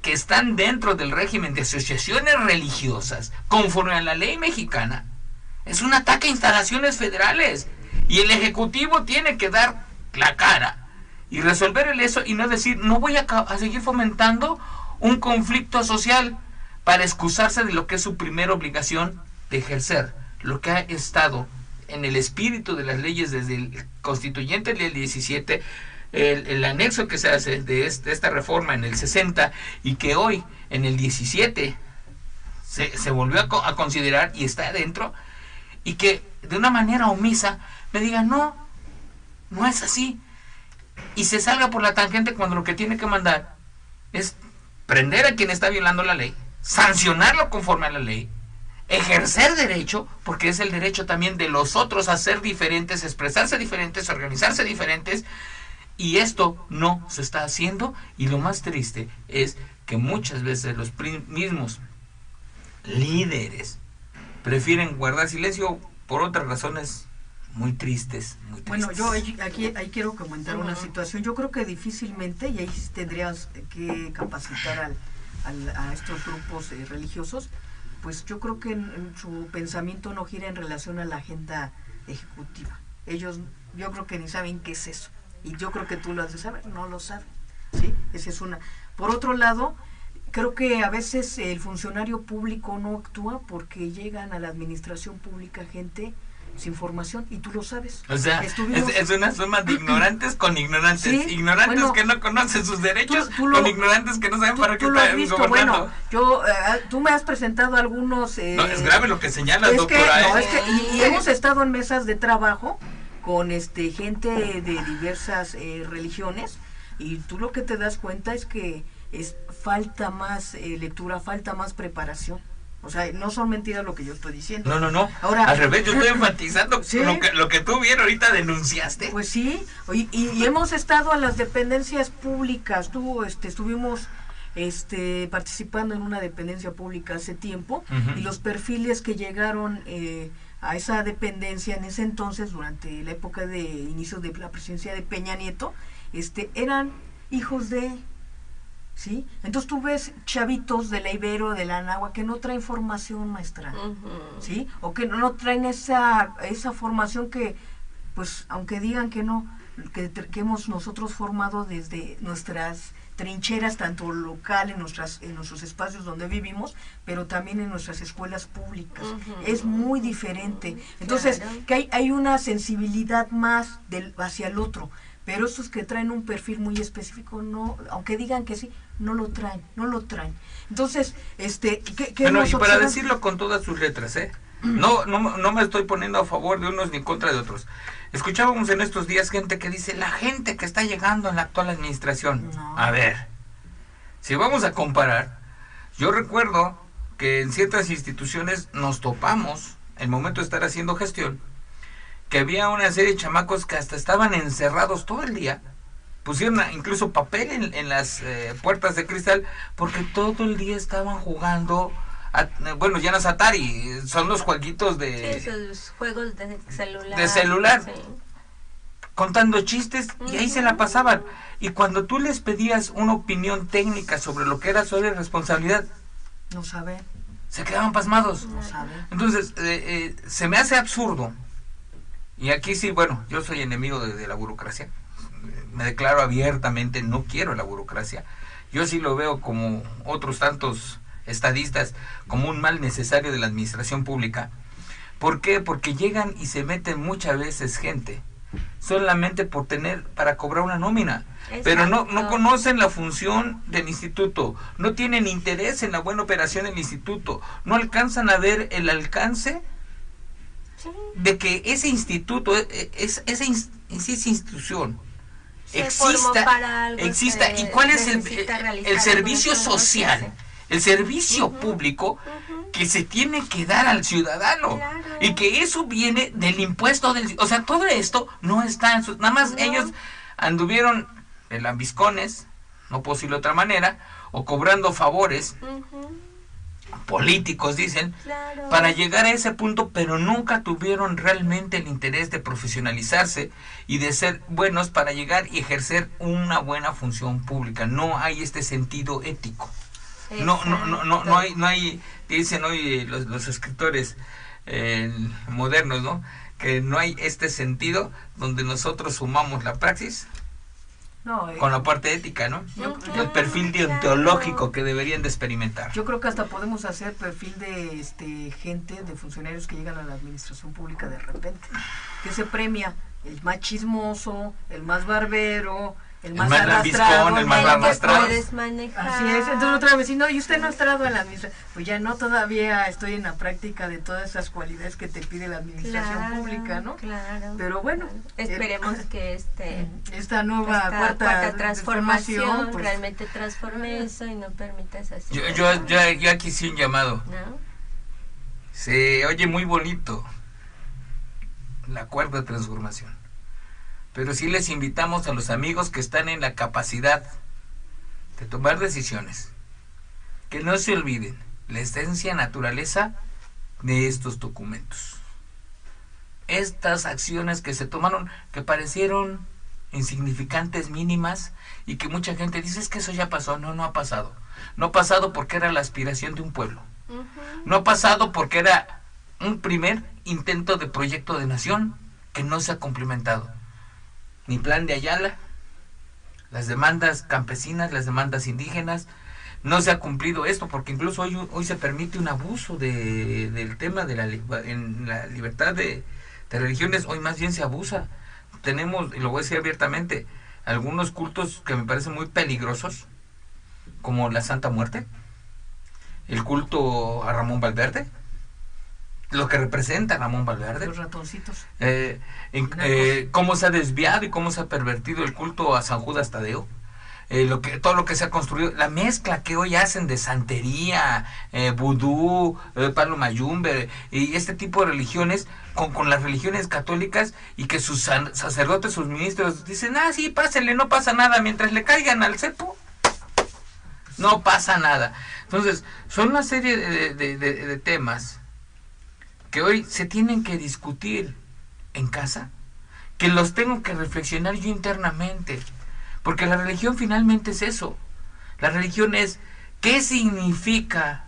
que están dentro del régimen de asociaciones religiosas, conforme a la ley mexicana, es un ataque a instalaciones federales. Y el Ejecutivo tiene que dar la cara y resolver eso, y no decir: no voy a seguir fomentando un conflicto social, para excusarse de lo que es su primera obligación de ejercer, lo que ha estado en el espíritu de las leyes desde el constituyente del 17, el anexo que se hace de esta reforma en el 60, y que hoy en el 17 se volvió a considerar y está adentro, y que de una manera omisa me digan: no es así, y se salga por la tangente cuando lo que tiene que mandar es prender a quien está violando la ley, sancionarlo conforme a la ley, ejercer derecho, porque es el derecho también de los otros a ser diferentes, expresarse diferentes, organizarse diferentes, y esto no se está haciendo, y lo más triste es que muchas veces los mismos líderes prefieren guardar silencio por otras razones muy tristes, muy tristes. Bueno, yo aquí quiero comentar una situación. Yo creo que difícilmente, y ahí tendrías que capacitar a estos grupos religiosos, pues yo creo que en su pensamiento no gira en relación a la agenda ejecutiva. Ellos, yo creo que ni saben qué es eso. Y yo creo que tú lo has de saber, no lo saben. ¿Sí? Esa es una. Por otro lado, creo que a veces el funcionario público no actúa porque llegan a la administración pública gente sin formación, y tú lo sabes. O sea, es una suma de ignorantes con ignorantes. ¿Sí? Ignorantes, bueno, que no conocen sus derechos, con ignorantes que no saben para qué están gobernando. Bueno, tú me has presentado algunos... no, es grave lo que señalas, doctora. Y hemos estado en mesas de trabajo con gente de diversas religiones, y tú lo que te das cuenta es que falta más lectura, falta más preparación. O sea, no son mentiras lo que yo estoy diciendo. No. Ahora, al revés, yo estoy enfatizando ¿sí? lo que tú bien ahorita denunciaste. Pues sí, y hemos estado a las dependencias públicas. Estuvimos participando en una dependencia pública hace tiempo, y los perfiles que llegaron a esa dependencia en ese entonces, durante la época de inicio de la presidencia de Peña Nieto, eran hijos de... ¿Sí? Entonces tú ves chavitos de la Ibero, de la Anáhuac, que no traen formación, maestra, ¿sí? O que no traen esa formación que, pues, aunque digan que no, que hemos nosotros formado desde nuestras trincheras, tanto local, en nuestros espacios donde vivimos, pero también en nuestras escuelas públicas. Es muy diferente. Entonces, claro, que hay una sensibilidad más hacia el otro. Pero estos que traen un perfil muy específico, no, aunque digan que sí, no lo traen. Entonces, bueno, y para decirlo con todas sus letras, no me estoy poniendo a favor de unos ni contra de otros. Escuchábamos en estos días gente que dice, la gente que está llegando en la actual administración. No. A ver, si vamos a comparar, yo recuerdo que en ciertas instituciones nos topamos, en el momento de estar haciendo gestión, que había una serie de chamacos que hasta estaban encerrados todo el día, pusieron incluso papel en las puertas de cristal, porque todo el día estaban jugando, bueno, ya no es Atari, son los jueguitos de... Sí, esos juegos de celular. De celular, sí, contando chistes, y ahí se la pasaban. Y cuando tú les pedías una opinión técnica sobre lo que era su área de responsabilidad, no saben. Se quedaban pasmados. No saben. Entonces, se me hace absurdo. Y aquí sí, bueno, yo soy enemigo de la burocracia. Me declaro abiertamente, no quiero la burocracia. Yo sí lo veo como otros tantos estadistas, como un mal necesario de la administración pública. ¿Por qué? Porque llegan y se meten muchas veces gente solamente para cobrar una nómina. Exacto. Pero no conocen la función del instituto, no tienen interés en la buena operación del instituto, no alcanzan a ver el alcance de que ese instituto, esa institución exista. ¿Y cuál es el servicio social, el servicio público que se tiene que dar al ciudadano? Claro. Y que eso viene del impuesto o sea, todo esto no está en nada más ellos anduvieron en lambiscones, no puedo decirlo de otra manera, o cobrando favores políticos, dicen, claro, para llegar a ese punto, pero nunca tuvieron realmente el interés de profesionalizarse y de ser buenos para llegar y ejercer una buena función pública. No hay este sentido ético. No hay, dicen hoy los escritores modernos, ¿no?, que no hay este sentido donde nosotros sumamos la praxis con la parte ética, ¿no? El perfil deontológico que deberían de experimentar. Yo creo que hasta podemos hacer perfil de gente, de funcionarios que llegan a la administración pública de repente, que se premia el más chismoso, el más barbero, el más arrastrado, el más arrastrado. Puedes manejar. Así es. Entonces otra vez, no, y usted no ha entrado en la administración. Pues ya no, todavía estoy en la práctica de todas esas cualidades que te pide la administración pública, ¿no? Claro. Pero bueno, esperemos que esta nueva cuarta transformación pues, realmente transforme eso y no permita esa yo aquí sí un llamado. ¿No? se oye muy bonito la cuarta transformación, pero sí les invitamos a los amigos que están en la capacidad de tomar decisiones, que no se olviden la esencia naturaleza de estos documentos. Estas acciones que se tomaron, que parecieron insignificantes, mínimas, y que mucha gente dice, es que eso ya pasó. No, no ha pasado. No ha pasado porque era la aspiración de un pueblo. No ha pasado porque era un primer intento de proyecto de nación que no se ha cumplimentado. Ni plan de Ayala, las demandas campesinas, las demandas indígenas, no se ha cumplido esto, porque incluso hoy se permite un abuso del tema de la libertad de religiones. Hoy más bien se abusa. Tenemos, y lo voy a decir abiertamente, algunos cultos que me parecen muy peligrosos, como la Santa Muerte, el culto a Ramón Valverde, lo que representa Ramón Valverde, los ratoncitos, cómo se ha desviado y cómo se ha pervertido el culto a San Judas Tadeo, todo lo que se ha construido, la mezcla que hoy hacen de santería, vudú, palo mayumbe y este tipo de religiones con las religiones católicas, y que sus sacerdotes, sus ministros dicen, sí, pásenle, no pasa nada, mientras le caigan al cepo no pasa nada. Entonces son una serie de temas que hoy se tienen que discutir en casa, que los tengo que reflexionar yo internamente, porque la religión finalmente es eso. La religión es, ¿qué significa?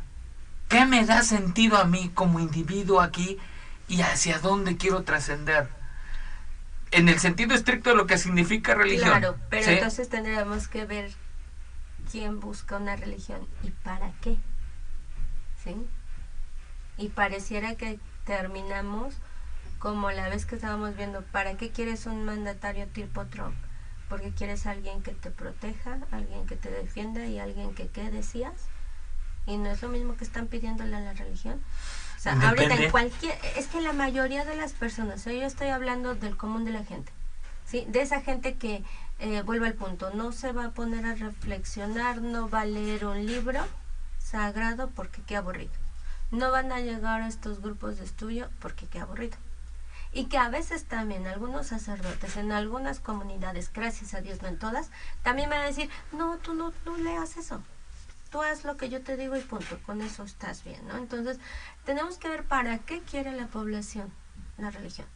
¿Qué me da sentido a mí como individuo aquí y hacia dónde quiero trascender? En el sentido estricto de lo que significa religión. Claro, pero ¿sí? Entonces tendríamos que ver quién busca una religión y para qué, ¿sí? Y pareciera que terminamos como la vez que estábamos viendo, ¿para qué quieres un mandatario tipo Trump? Porque quieres a alguien que te proteja, alguien que te defienda y alguien que, ¿qué decías? Y no es lo mismo que están pidiéndole a la religión. O sea, Depende. ahorita en cualquier, es que la mayoría de las personas, yo estoy hablando del común de la gente, ¿sí? De esa gente que, vuelvo al punto, no se va a poner a reflexionar, no va a leer un libro sagrado porque qué aburrido. No van a llegar a estos grupos de estudio porque qué aburrido. Y que a veces también algunos sacerdotes en algunas comunidades, gracias a Dios no en todas, también van a decir, no, tú no leas eso, tú haz lo que yo te digo y punto, con eso estás bien, ¿no? Entonces tenemos que ver para qué quiere la población la religión.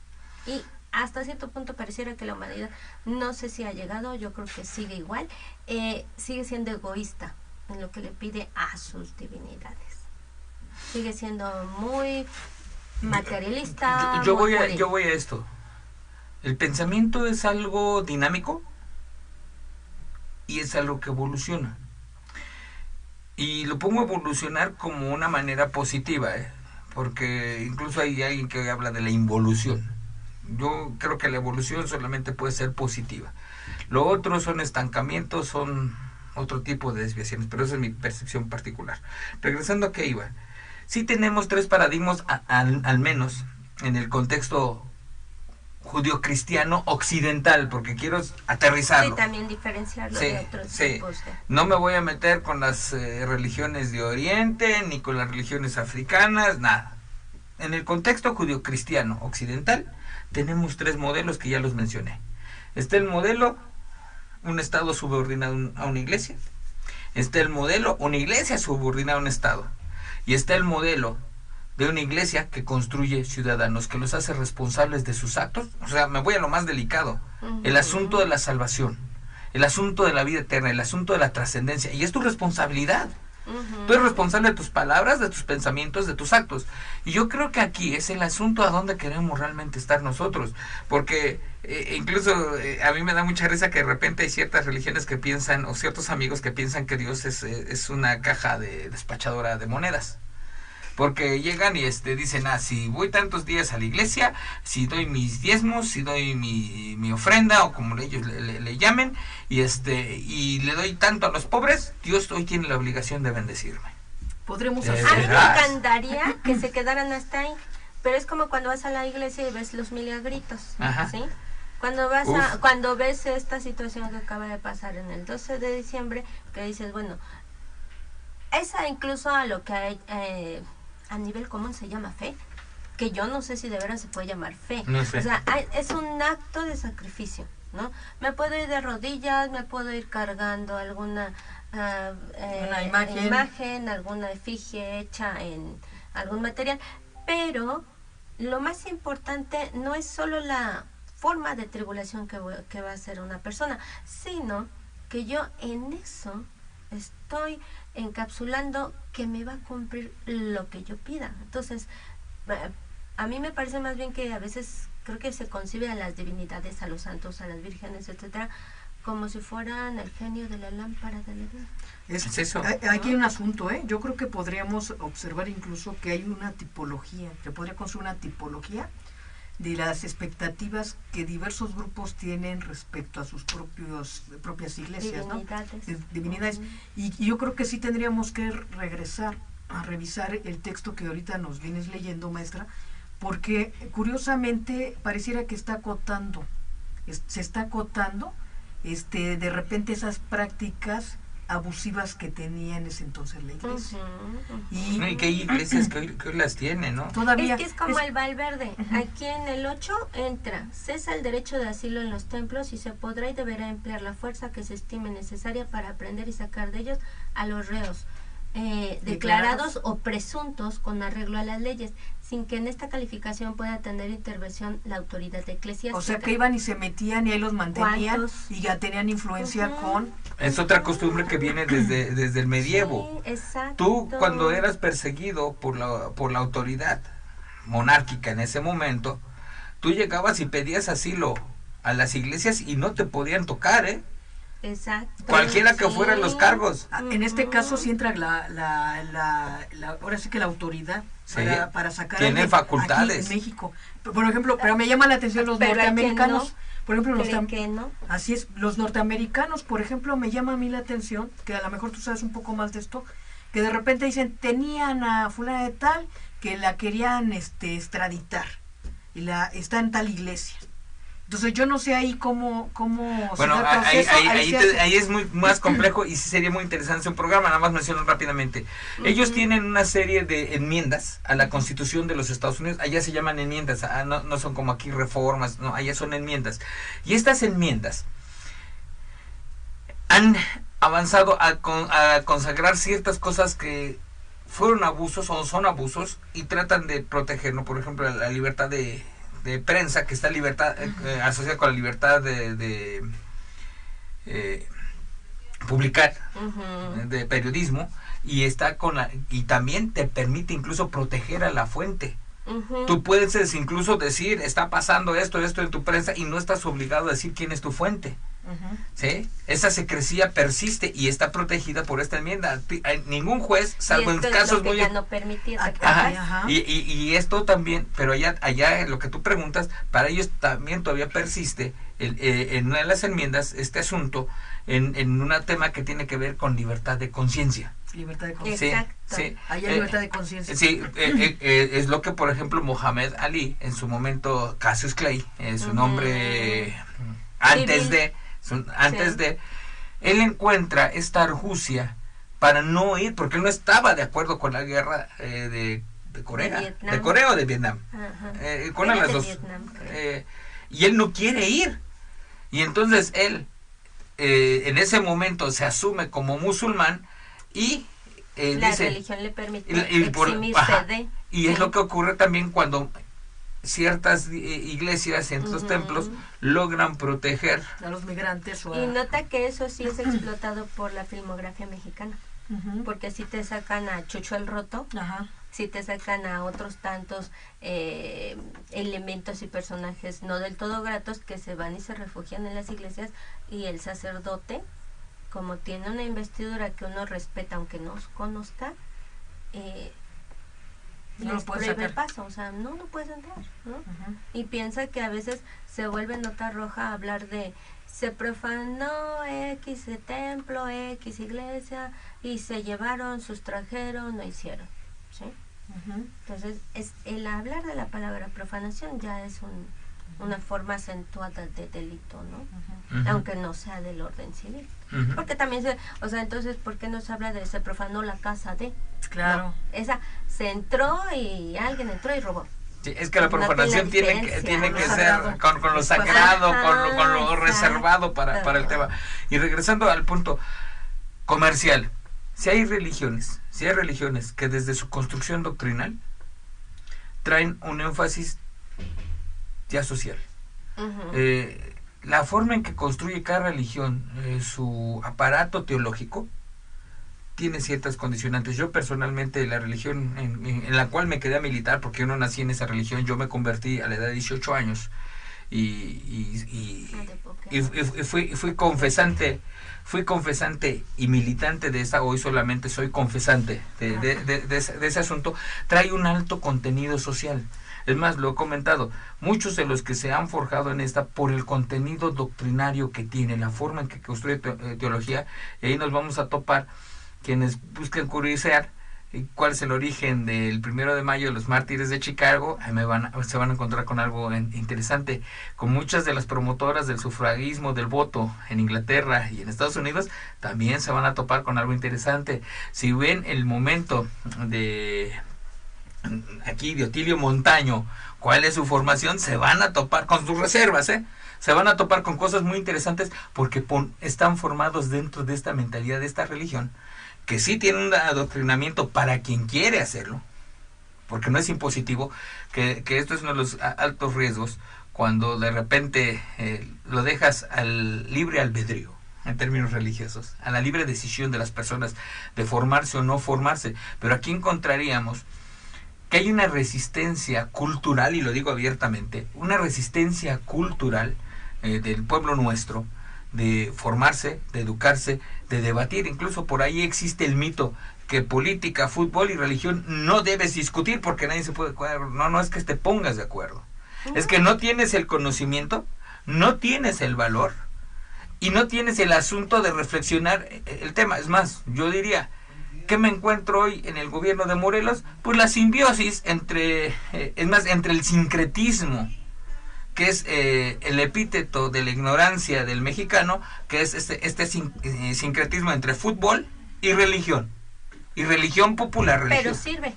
Y hasta cierto punto pareciera que la humanidad, no sé si ha llegado, yo creo que sigue igual, sigue siendo egoísta en lo que le pide a sus divinidades. Sigue siendo muy materialista. Yo voy a esto. El pensamiento es algo dinámico y es algo que evoluciona. Y lo pongo a evolucionar como una manera positiva, porque incluso hay alguien que habla de la involución. Yo creo que la evolución solamente puede ser positiva. Lo otro son estancamientos, son otro tipo de desviaciones, pero esa es mi percepción particular. Regresando a qué iba. Sí tenemos tres paradigmas, al menos en el contexto judío-cristiano occidental, porque quiero aterrizarlo. Sí, también diferenciarlo de otros tipos. No me voy a meter con las religiones de Oriente, ni con las religiones africanas, nada. En el contexto judío-cristiano occidental tenemos tres modelos que ya los mencioné. Está el modelo, un Estado subordinado a una iglesia. Está el modelo, una iglesia subordinada a un Estado. Y está el modelo de una iglesia que construye ciudadanos, que los hace responsables de sus actos. O sea, me voy a lo más delicado. El asunto de la salvación, el asunto de la vida eterna, el asunto de la trascendencia. Y es tu responsabilidad. Tú eres responsable de tus palabras, de tus pensamientos, de tus actos. Y yo creo que aquí es el asunto a dónde queremos realmente estar nosotros. Porque incluso a mí me da mucha risa que de repente hay ciertas religiones que piensan, o ciertos amigos que piensan que Dios es una caja despachadora de monedas. Porque llegan y dicen, si voy tantos días a la iglesia, si doy mis diezmos, si doy mi ofrenda, o como ellos le llamen, y le doy tanto a los pobres, Dios hoy tiene la obligación de bendecirme. Podremos hacer. A mí me encantaría que se quedaran hasta ahí, pero es como cuando vas a la iglesia y ves los milagritos, ¿sí? Cuando ves esta situación que acaba de pasar en el 12 de diciembre, que dices, bueno, esa incluso a lo que a nivel común se llama fe, que yo no sé si de veras se puede llamar fe. No sé. O sea, es un acto de sacrificio, ¿no? Me puedo ir de rodillas, me puedo ir cargando alguna una imagen, alguna efigie hecha en algún material, pero lo más importante no es solo la forma de tribulación que va a hacer una persona, sino que yo en eso estoy encapsulando que me va a cumplir lo que yo pida. Entonces, a mí me parece más bien que a veces creo que se concibe a las divinidades, a los santos, a las vírgenes, etcétera, como si fueran el genio de la lámpara de la vida. Es eso. Aquí hay un asunto, yo creo que podríamos observar incluso que hay una tipología, se podría construir una tipología de las expectativas que diversos grupos tienen respecto a sus propias iglesias, divinidades. Y yo creo que sí tendríamos que regresar a revisar el texto que ahorita nos vienes leyendo, maestra, porque curiosamente pareciera que está acotando, se está acotando de repente esas prácticas abusivas que tenía en ese entonces la iglesia. Y que hay iglesias que hoy las tienen, ¿no? Todavía. Es que es como el Valverde. Aquí en el 8 entra, cesa el derecho de asilo en los templos y se podrá y deberá emplear la fuerza que se estime necesaria para aprender y sacar de ellos a los reos declarados o presuntos con arreglo a las leyes, sin que en esta calificación pueda tener intervención la autoridad eclesiástica. O sea que iban y se metían y ahí los mantenían y ya tenían influencia con... Es otra costumbre que viene desde el medievo. Sí, exacto. Tú cuando eras perseguido por la autoridad monárquica en ese momento, tú llegabas y pedías asilo a las iglesias y no te podían tocar, Exacto. Cualquiera que fueran los cargos. En este caso sí entra ahora sí que la autoridad para sacar tiene facultades aquí en México. Por ejemplo, pero me llama la atención los norteamericanos. Por ejemplo, así es, los norteamericanos, por ejemplo, me llama a mí la atención, que a lo mejor tú sabes un poco más de esto, que de repente dicen, tenían a fulana de tal que la querían extraditar y está en tal iglesia. Entonces yo no sé ahí cómo bueno, ahí es muy más complejo y sí sería muy interesante un programa. Nada más menciono rápidamente. Ellos tienen una serie de enmiendas a la Constitución de los Estados Unidos. Allá se llaman enmiendas, no son como aquí reformas, no, allá son enmiendas. Y estas enmiendas han avanzado a consagrar ciertas cosas que fueron abusos o son abusos y tratan de proteger, ¿no? Por ejemplo, la libertad de prensa, que está asociada con la libertad de publicar, de periodismo, y está y también te permite incluso proteger a la fuente. Tú puedes incluso decir, está pasando esto en tu prensa, y no estás obligado a decir quién es tu fuente. ¿Sí? Esa secrecía persiste y está protegida por esta enmienda. Ningún juez, salvo en casos muy... no permitir. Y esto también, pero allá en lo que tú preguntas, para ellos también todavía persiste en una de las enmiendas este asunto en un tema que tiene que ver con libertad de conciencia. Libertad de conciencia. Sí. Allá hay libertad de conciencia. Sí, es lo que, por ejemplo, Mohamed Ali, en su momento, Cassius Clay, su nombre antes de, él encuentra esta argucia para no ir, porque él no estaba de acuerdo con la guerra de Corea, de Corea o de Vietnam, con las dos, y él no quiere ir, y entonces él en ese momento se asume como musulmán y la dice, religión le permite eximirse de... Y es lo que ocurre también cuando ciertas iglesias, ciertos templos logran proteger a los migrantes. Y nota que eso sí es explotado por la filmografía mexicana, porque si te sacan a Chucho el Roto, si te sacan a otros tantos elementos y personajes no del todo gratos que se van y se refugian en las iglesias, y el sacerdote, como tiene una investidura que uno respeta aunque no conozca, no les prohíbe el paso, o sea, no puedes entrar, ¿no? Y piensa que a veces se vuelve nota roja hablar de se profanó X de templo, X iglesia, y se llevaron, sustrajeron, no hicieron, ¿sí? Entonces, el hablar de la palabra profanación ya es un una forma acentuada de delito, ¿no? Aunque no sea del orden civil. Porque también o sea, entonces, ¿por qué no se habla de se profanó la casa de? Claro. No, esa se entró y alguien entró y robó. Sí, es que la profanación tiene que ser con lo Pues, sagrado, con lo reservado para el tema. Y regresando al punto comercial, si hay religiones que desde su construcción doctrinal traen un énfasis ya social. La forma en que construye cada religión su aparato teológico tiene ciertas condicionantes. Yo personalmente, la religión en la cual me quedé a militar, porque yo no nací en esa religión, yo me convertí a la edad de 18 años y fui confesante y militante de esa. Hoy solamente soy confesante de ese asunto. Trae un alto contenido social. Es más, lo he comentado, muchos de los que se han forjado en esta por el contenido doctrinario que tiene, la forma en que construye teología, y ahí nos vamos a topar quienes busquen curiosear cuál es el origen del 1 de mayo de los mártires de Chicago. Ahí se van a encontrar con algo interesante. Con muchas de las promotoras del sufragismo, del voto en Inglaterra y en Estados Unidos, también se van a topar con algo interesante. Si ven el momento de Otilio Montaño, cuál es su formación, se van a topar con sus reservas, se van a topar con cosas muy interesantes, porque están formados dentro de esta mentalidad, de esta religión, que sí tiene un adoctrinamiento para quien quiere hacerlo, porque no es impositivo, que esto es uno de los altos riesgos, cuando de repente lo dejas al libre albedrío, en términos religiosos, a la libre decisión de las personas de formarse o no formarse. Pero aquí encontraríamos que hay una resistencia cultural, y lo digo abiertamente, una resistencia cultural del pueblo nuestro, de formarse, de educarse, de debatir. Incluso por ahí existe el mito que política, fútbol y religión no debes discutir porque nadie se puede acuerdo. No es que te pongas de acuerdo. Es que no tienes el conocimiento, no tienes el valor y no tienes el asunto de reflexionar el tema. Es más, yo diría, ¿qué me encuentro hoy en el gobierno de Morelos? Pues la simbiosis entre el sincretismo, que es el epíteto de la ignorancia del mexicano, que es este sincretismo entre fútbol y religión popular. Pero sirve.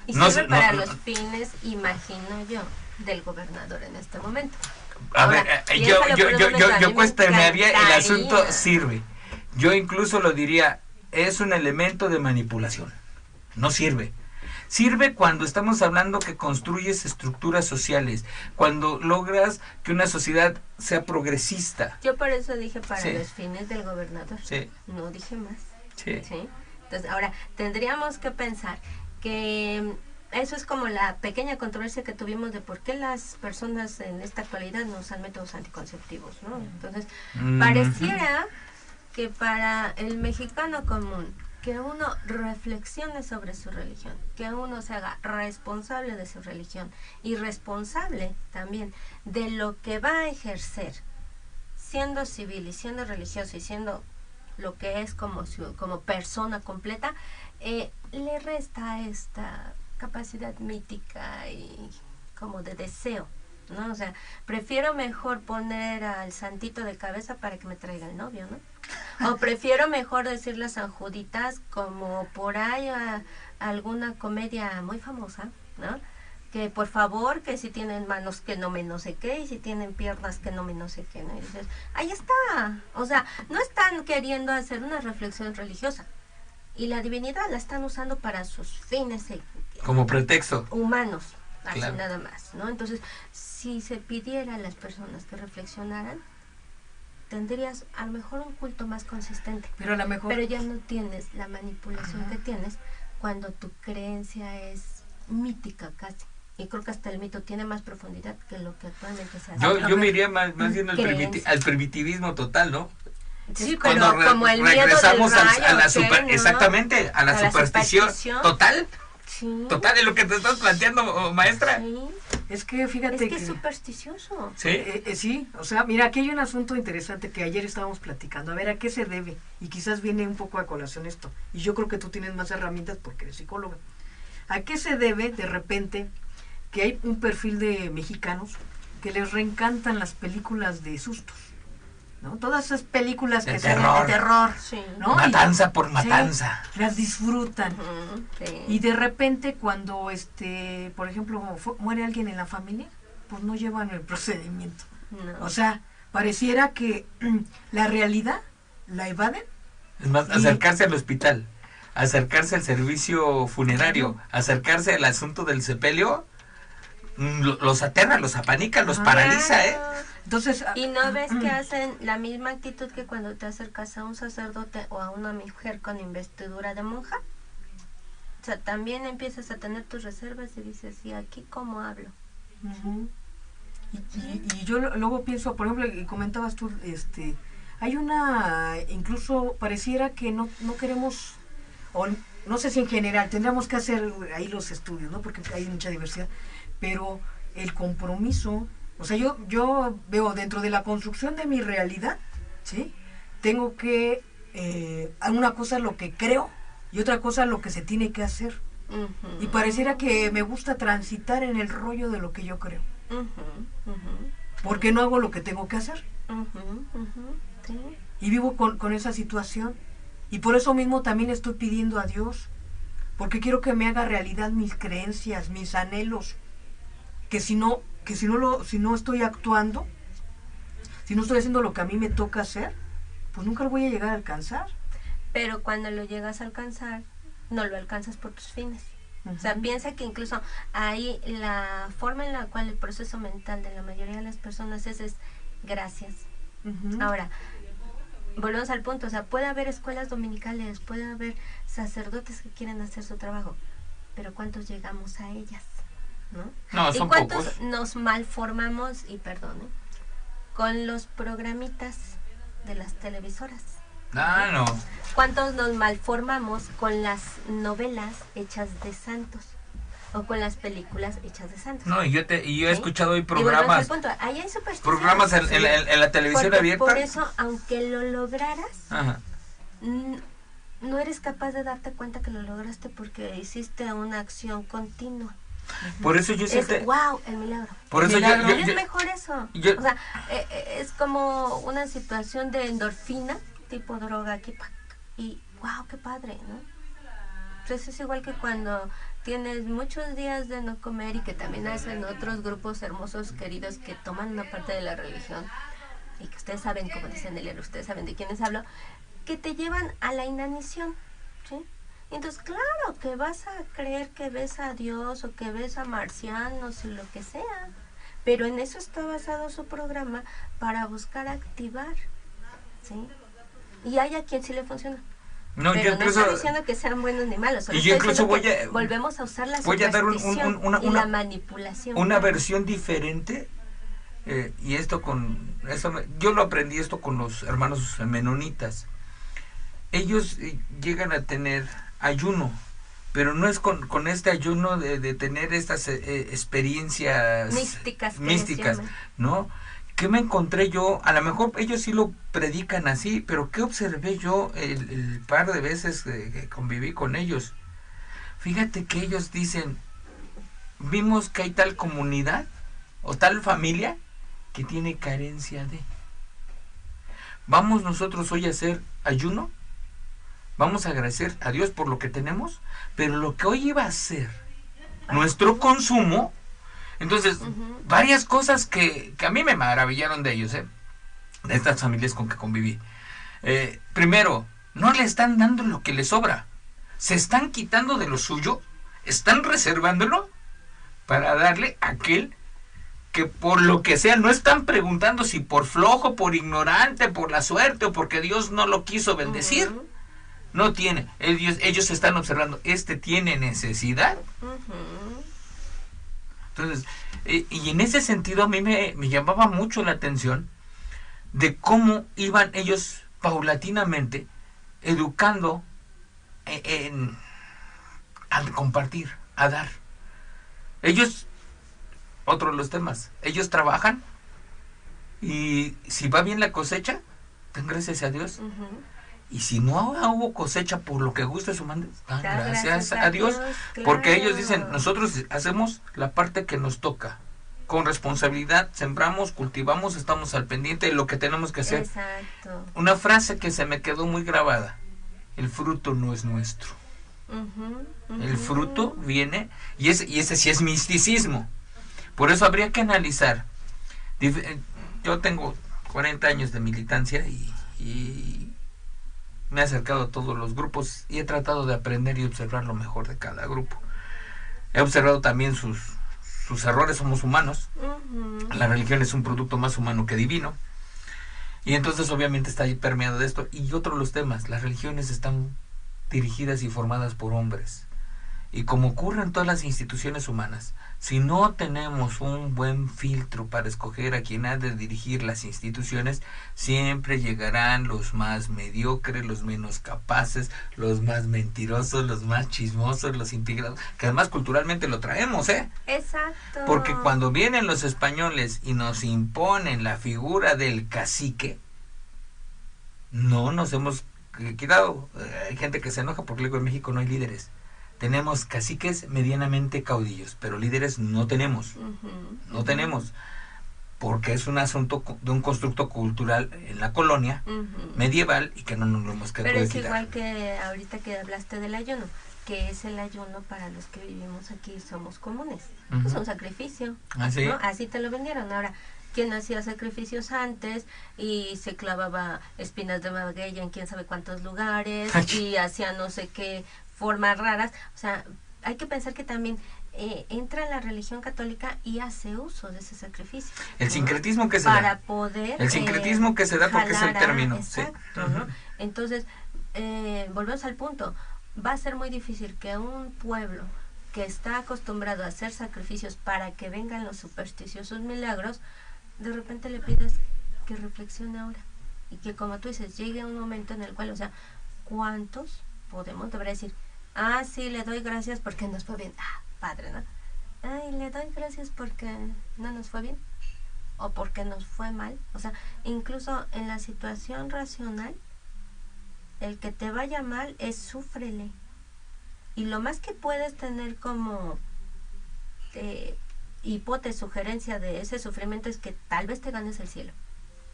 Y sirve para los fines, imagino yo, del gobernador en este momento. Ahora, yo cuestionaría el asunto sirve. Yo incluso lo diría, es un elemento de manipulación. No sirve. Sirve cuando estamos hablando que construyes estructuras sociales, cuando logras que una sociedad sea progresista. Yo por eso dije para los fines del gobernador. No dije más. ¿Sí? Entonces, ahora, tendríamos que pensar que eso es como la pequeña controversia que tuvimos de por qué las personas en esta actualidad no usan métodos anticonceptivos, ¿no? Entonces, pareciera que para el mexicano común, que uno reflexione sobre su religión, que uno se haga responsable de su religión y responsable también de lo que va a ejercer, siendo civil y siendo religioso y siendo lo que es como persona completa, le resta esta capacidad mítica y como de deseo, ¿no? O sea, prefiero mejor poner al santito de cabeza para que me traiga el novio, ¿no? O prefiero mejor decirle a San Juditas, como por ahí alguna comedia muy famosa, ¿no? Que por favor, que si tienen manos que no me no sé qué, y si tienen piernas que no me no sé qué, ¿no? Y dices, ahí está. O sea, no están queriendo hacer una reflexión religiosa. Y la divinidad la están usando para sus fines como pretexto humanos, así nada más, ¿no? Entonces, si se pidiera a las personas que reflexionaran, tendrías a lo mejor un culto más consistente. Pero ya no tienes la manipulación que tienes cuando tu creencia es mítica casi. Y creo que hasta el mito tiene más profundidad que lo que actualmente se hace. Yo me iría más bien al primitivismo total, ¿no? Sí, cuando como el regresamos miedo del rayo, a la exactamente, a la superstición total. Sí. Total, de lo que te estás planteando, maestra. Sí. Es que fíjate que es supersticioso. Sí, o sea, mira, aquí hay un asunto interesante que ayer estábamos platicando. A ver, ¿a qué se debe? Y quizás viene un poco a colación esto. Y yo creo que tú tienes más herramientas porque eres psicóloga. ¿A qué se debe de repente que hay un perfil de mexicanos que les reencantan las películas de sustos, ¿no? Todas esas películas que son de terror, sí. ¿no? Matanza por matanza. Sí, las disfrutan. Sí. Y de repente cuando, por ejemplo, muere alguien en la familia, pues no llevan el procedimiento. No. O sea, pareciera que la realidad la evaden. Es más, acercarse al hospital, acercarse al servicio funerario, acercarse al asunto del sepelio, los aterra, los apanica, los paraliza, ¿eh? Entonces, ¿y no ves que hacen la misma actitud que cuando te acercas a un sacerdote o a una mujer con investidura de monja? O sea, también empiezas a tener tus reservas y dices, ¿y aquí cómo hablo? Uh-huh. Y yo luego pienso, por ejemplo, y comentabas tú, hay incluso pareciera que no queremos, o no sé si en general, tendríamos que hacer ahí los estudios, ¿no? Porque hay mucha diversidad, pero el compromiso, o sea, yo veo dentro de la construcción de mi realidad, ¿sí? Tengo que, una cosa lo que creo y otra cosa lo que se tiene que hacer. Uh-huh. Y pareciera que me gusta transitar en el rollo de lo que yo creo. Porque no hago lo que tengo que hacer. Sí. Y vivo con esa situación. Y por eso mismo también estoy pidiendo a Dios, porque quiero que me haga realidad mis creencias, mis anhelos. Que si no estoy actuando, si no estoy haciendo lo que a mí me toca hacer, pues nunca lo voy a llegar a alcanzar. Pero cuando lo llegas a alcanzar, no lo alcanzas por tus fines. O sea, piensa que incluso ahí la forma en la cual el proceso mental de la mayoría de las personas es gracias. Ahora, volvemos al punto, o sea, puede haber escuelas dominicales, puede haber sacerdotes que quieren hacer su trabajo, pero ¿cuántos llegamos a ellas? ¿No? Son ¿y cuántos pocos? Nos malformamos, y perdone, con los programitas de las televisoras? No. ¿Cuántos nos malformamos con las novelas hechas de santos? O con las películas hechas de santos. No, y yo he escuchado hoy programas. Ahí hay supersticiones. Programas en la televisión porque abierta. Por eso, aunque lo lograras, ajá, no eres capaz de darte cuenta que lo lograste porque hiciste una acción continua. Por eso yo siento. ¡Wow! El milagro. Por eso es mejor eso. O sea, es como una situación de endorfina, tipo droga aquí, y ¡wow! ¡Qué padre! ¿no? Entonces es igual que cuando tienes muchos días de no comer y que también hacen otros grupos hermosos, queridos, que toman una parte de la religión y que ustedes saben, como dicen el libro, ustedes saben de quiénes hablo, que te llevan a la inanición, ¿sí? Entonces, claro, que vas a creer que ves a Dios o que ves a marcianos y lo que sea, pero en eso está basado su programa para buscar activar, ¿sí? Y hay a quien sí le funciona. No, pero yo no incluso, estoy diciendo que sean buenos ni malos. Y yo incluso volvemos a usar la voy a dar y la manipulación. Una versión diferente, y yo lo aprendí esto con los hermanos menonitas. Ellos llegan a tener ayuno, pero no es con este ayuno de tener estas experiencias místicas, ¿no? ¿Qué me encontré yo? A lo mejor ellos sí lo predican así, pero ¿qué observé yo el par de veces que conviví con ellos? Fíjate que ellos dicen, vimos que hay tal comunidad o tal familia que tiene carencia de. Vamos nosotros hoy a hacer ayuno, vamos a agradecer a Dios por lo que tenemos, pero lo que hoy iba a ser nuestro consumo. Entonces, varias cosas que a mí me maravillaron de ellos, de estas familias con que conviví. Primero, no le están dando lo que les sobra. Se están quitando de lo suyo, están reservándolo para darle a aquel que por lo que sea, no están preguntando si por flojo, por ignorante, por la suerte o porque Dios no lo quiso bendecir. No tiene. Ellos están observando, tiene necesidad. Entonces, y en ese sentido a mí me llamaba mucho la atención de cómo iban ellos paulatinamente educando a compartir, a dar. Ellos, otro de los temas, ellos trabajan y si va bien la cosecha, dan gracias a Dios. Y si no hubo cosecha por lo que guste su mande, dan gracias a Dios, claro. Porque ellos dicen, nosotros hacemos la parte que nos toca, con responsabilidad, sembramos, cultivamos, estamos al pendiente de lo que tenemos que hacer. Exacto. Una frase que se me quedó muy grabada: el fruto no es nuestro. El fruto viene, y ese sí es misticismo. Por eso habría que analizar. Yo tengo 40 años de militancia y me he acercado a todos los grupos y he tratado de aprender y observar lo mejor de cada grupo. He observado también sus errores. Somos humanos. La religión es un producto más humano que divino. Y entonces obviamente está ahí permeado de esto. Y otro de los temas: las religiones están dirigidas y formadas por hombres. Y como ocurre en todas las instituciones humanas, si no tenemos un buen filtro para escoger a quien ha de dirigir las instituciones, siempre llegarán los más mediocres, los menos capaces, los más mentirosos, los más chismosos, los integrados, que además culturalmente lo traemos, Exacto. Porque cuando vienen los españoles y nos imponen la figura del cacique, no nos hemos quitado. Hay gente que se enoja porque luego en México no hay líderes. Tenemos caciques medianamente caudillos, pero líderes no tenemos. No tenemos. Porque es un asunto de un constructo cultural en la colonia medieval y que no nos lo hemos querido quitar. Pero es igual que ahorita que hablaste del ayuno, que es el ayuno para los que vivimos aquí, somos comunes. Es un sacrificio. ¿Así? ¿No? Así te lo vendieron. Ahora, quien hacía sacrificios antes y se clavaba espinas de maguey en quién sabe cuántos lugares y hacía no sé qué formas raras. O sea, hay que pensar que también entra en la religión católica y hace uso de ese sacrificio. El sincretismo que se para da. Poder el sincretismo que se da porque es el término. Exacto, ¿no? Entonces, volvemos al punto. Va a ser muy difícil que un pueblo que está acostumbrado a hacer sacrificios para que vengan los supersticiosos milagros, de repente le pidas que reflexione ahora y que, como tú dices, llegue un momento en el cual, o sea, ¿cuántos podemos deber decir, sí, le doy gracias porque nos fue bien? Padre, ¿no? Le doy gracias porque no nos fue bien o porque nos fue mal. O sea, incluso en la situación racional, el que te vaya mal es súfrele. Y lo más que puedes tener como hipótesis, sugerencia de ese sufrimiento es que tal vez te ganes el cielo,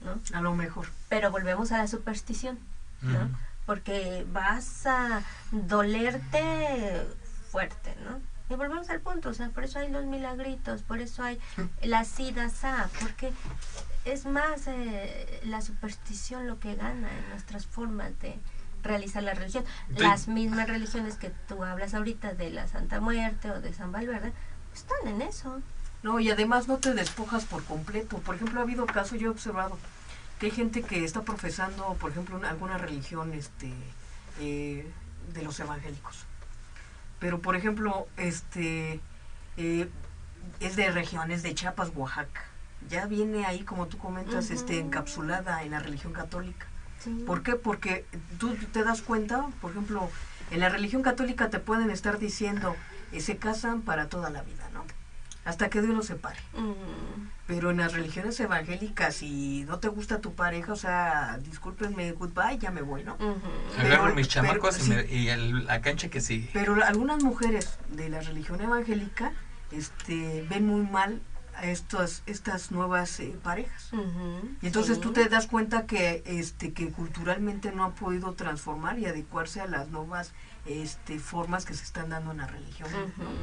¿no? A lo mejor. Pero volvemos a la superstición, ¿no? Porque vas a dolerte fuerte, ¿no? Y volvemos al punto, o sea, por eso hay los milagritos, por eso hay la sidasa, porque es más la superstición lo que gana en nuestras formas de realizar la religión. Las mismas religiones que tú hablas ahorita de la Santa Muerte o de San Valverde, están en eso. No, y además no te despojas por completo. Por ejemplo, ha habido casos, yo he observado, que hay gente que está profesando, por ejemplo, alguna religión de los evangélicos. Pero, por ejemplo, es de regiones de Chiapas, Oaxaca. Ya viene ahí, como tú comentas, encapsulada en la religión católica. Sí. ¿Por qué? Porque tú te das cuenta, por ejemplo, en la religión católica te pueden estar diciendo, se casan para toda la vida, ¿no? Hasta que Dios los separe. Pero en las religiones evangélicas, si no te gusta tu pareja, o sea, discúlpenme, goodbye, ya me voy, ¿no? Agarro mis chamacos y la cancha que sigue. Pero algunas mujeres de la religión evangélica ven muy mal a estas nuevas parejas. Y entonces tú te das cuenta que culturalmente no ha podido transformar y adecuarse a las nuevas formas que se están dando en la religión.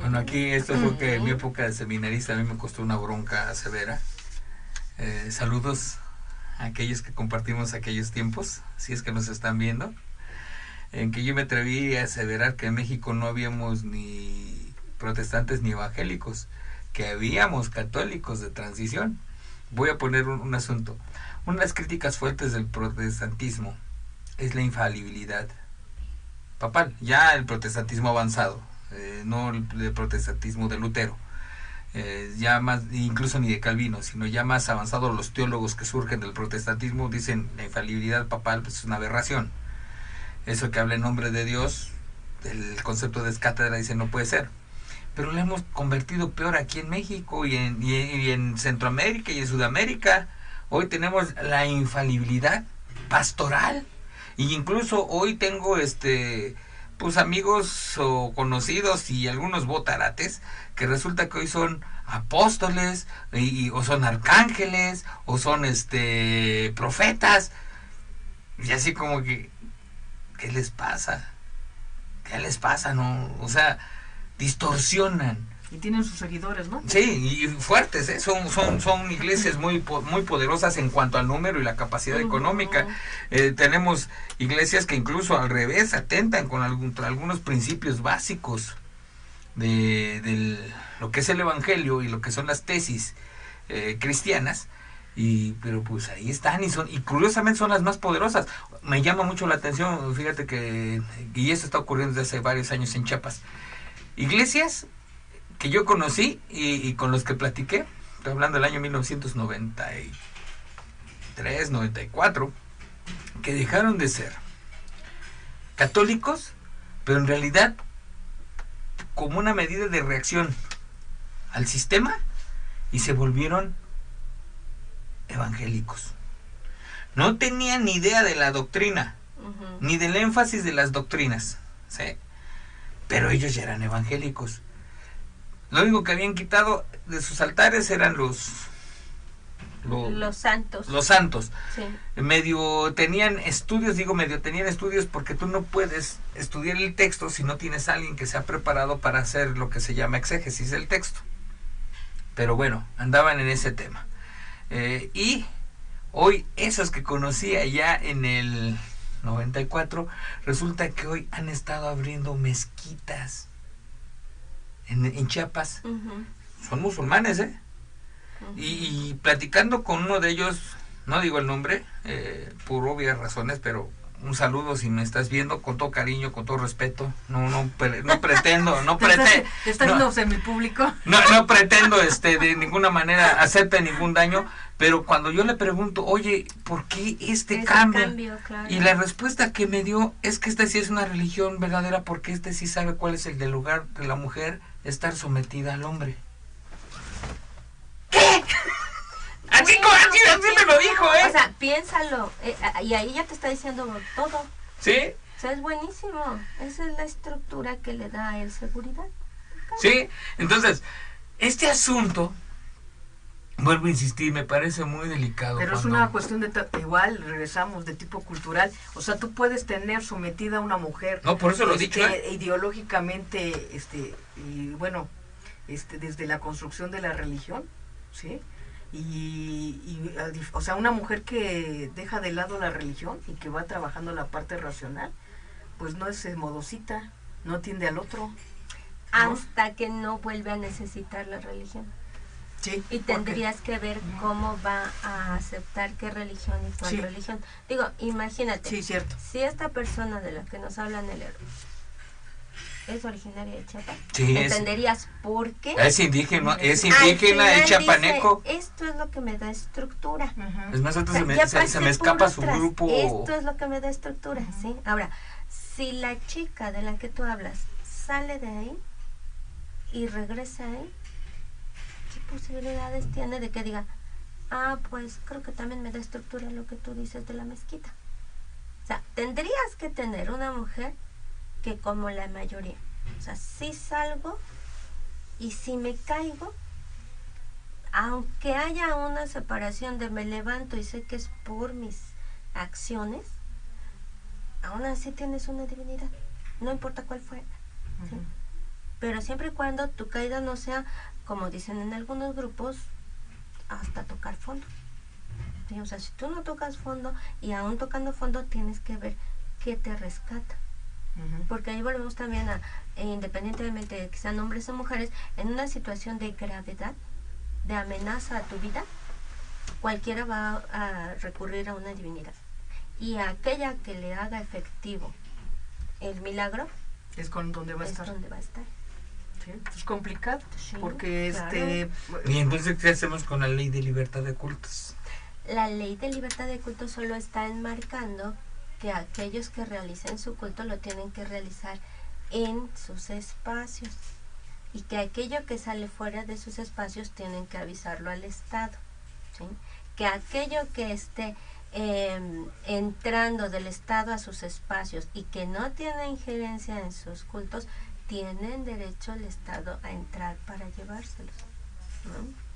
Bueno, aquí esto fue que en mi época de seminarista a mí me costó una bronca severa. Saludos a aquellos que compartimos aquellos tiempos, si es que nos están viendo, en que yo me atreví a aseverar que en México no habíamos ni protestantes ni evangélicos, que habíamos católicos de transición. Voy a poner un asunto. Una de las críticas fuertes del protestantismo es la infalibilidad papal. Ya el protestantismo avanzado, no el protestantismo de Lutero, ya más, incluso ni de Calvino, sino ya más avanzado, los teólogos que surgen del protestantismo dicen la infalibilidad papal pues, es una aberración. Eso que habla en nombre de Dios, el concepto de escátedra dice no puede ser. Pero lo hemos convertido peor aquí en México y en Centroamérica y en Sudamérica. Hoy tenemos la infalibilidad pastoral. Y incluso hoy tengo pues amigos o conocidos y algunos botarates que resulta que hoy son apóstoles o son arcángeles o son profetas, y así como que ¿qué les pasa? ¿No? O sea, distorsionan. Y tienen sus seguidores, ¿no? Sí, y fuertes, ¿eh? Son iglesias muy poderosas en cuanto al número y la capacidad económica. Tenemos iglesias que incluso al revés atentan contra algunos principios básicos de lo que es el evangelio y lo que son las tesis cristianas, pero pues ahí están y curiosamente son las más poderosas. Me llama mucho la atención, fíjate y esto está ocurriendo desde hace varios años en Chiapas. Iglesias que yo conocí y con los que platiqué, estoy hablando del año 1993, 94, que dejaron de ser católicos, pero en realidad como una medida de reacción al sistema, y se volvieron evangélicos. No tenían ni idea de la doctrina, ni del énfasis de las doctrinas, ¿sí? Pero ellos ya eran evangélicos. Lo único que habían quitado de sus altares eran los santos. Los santos. Sí. Medio tenían estudios porque tú no puedes estudiar el texto si no tienes a alguien que se ha preparado para hacer lo que se llama exégesis del texto. Pero bueno, andaban en ese tema. Y hoy esos que conocía ya en el 94, resulta que hoy han estado abriendo mezquitas en Chiapas. Son musulmanes, y platicando con uno de ellos, no digo el nombre por obvias razones, pero un saludo si me estás viendo, con todo cariño, con todo respeto. No pretendo, ¿Estás viendo semipúblico? No pretendo de ninguna manera hacerte ningún daño, pero cuando yo le pregunto, oye, ¿por qué este cambio? Claro. Y la respuesta que me dio es que sí es una religión verdadera, porque sí sabe cuál es el del lugar de la mujer estar sometida al hombre. ¿Qué? Así me lo dijo, O sea, piénsalo, y ahí ya te está diciendo todo. ¿Sí? O sea, es buenísimo. Esa es la estructura que le da a él seguridad. Sí, entonces, este asunto, vuelvo a insistir, me parece muy delicado. Pero es una cuestión igual, regresamos, de tipo cultural. O sea, tú puedes tener sometida a una mujer. No, por eso lo he dicho. Ideológicamente, y bueno, desde la construcción de la religión, ¿sí? O sea, una mujer que deja de lado la religión y que va trabajando la parte racional, pues no es modosita, no atiende al otro, ¿no? Hasta que no vuelve a necesitar la religión. Sí, y tendrías que ver cómo va a aceptar qué religión y cuál religión. Digo, imagínate, sí, cierto. Si esta persona de la que nos habla Nelero es originaria de Chiapas, sí, entenderías por qué. Es indígena, es chiapaneco. Esto es lo que me da estructura. Es más, se me escapa su grupo. Esto es lo que me da estructura, ¿sí? Ahora, si la chica de la que tú hablas sale de ahí y regresa ahí, ¿qué posibilidades tiene de que diga, pues creo que también me da estructura lo que tú dices de la mezquita? O sea, tendrías que tener una mujer que, como la mayoría, o sea, si salgo y si me caigo, aunque haya una separación de me levanto y sé que es por mis acciones, aún así tienes una divinidad, no importa cuál fuera, ¿sí? Pero siempre y cuando tu caída no sea, como dicen en algunos grupos, hasta tocar fondo, ¿sí? O sea, si tú no tocas fondo, y aún tocando fondo tienes que ver qué te rescata. Porque ahí volvemos también a, independientemente de que sean hombres o mujeres, en una situación de gravedad, de amenaza a tu vida, cualquiera va a recurrir a una divinidad. Y aquella que le haga efectivo el milagro es con donde va a estar. Sí, es complicado, sí, porque claro. Y entonces, ¿qué hacemos con la ley de libertad de cultos? La ley de libertad de cultos solo está enmarcando que aquellos que realicen su culto lo tienen que realizar en sus espacios, y que aquello que sale fuera de sus espacios tienen que avisarlo al Estado, ¿sí? Que aquello que esté entrando del Estado a sus espacios y que no tienen injerencia en sus cultos, tienen derecho el Estado a entrar para llevárselos, ¿no?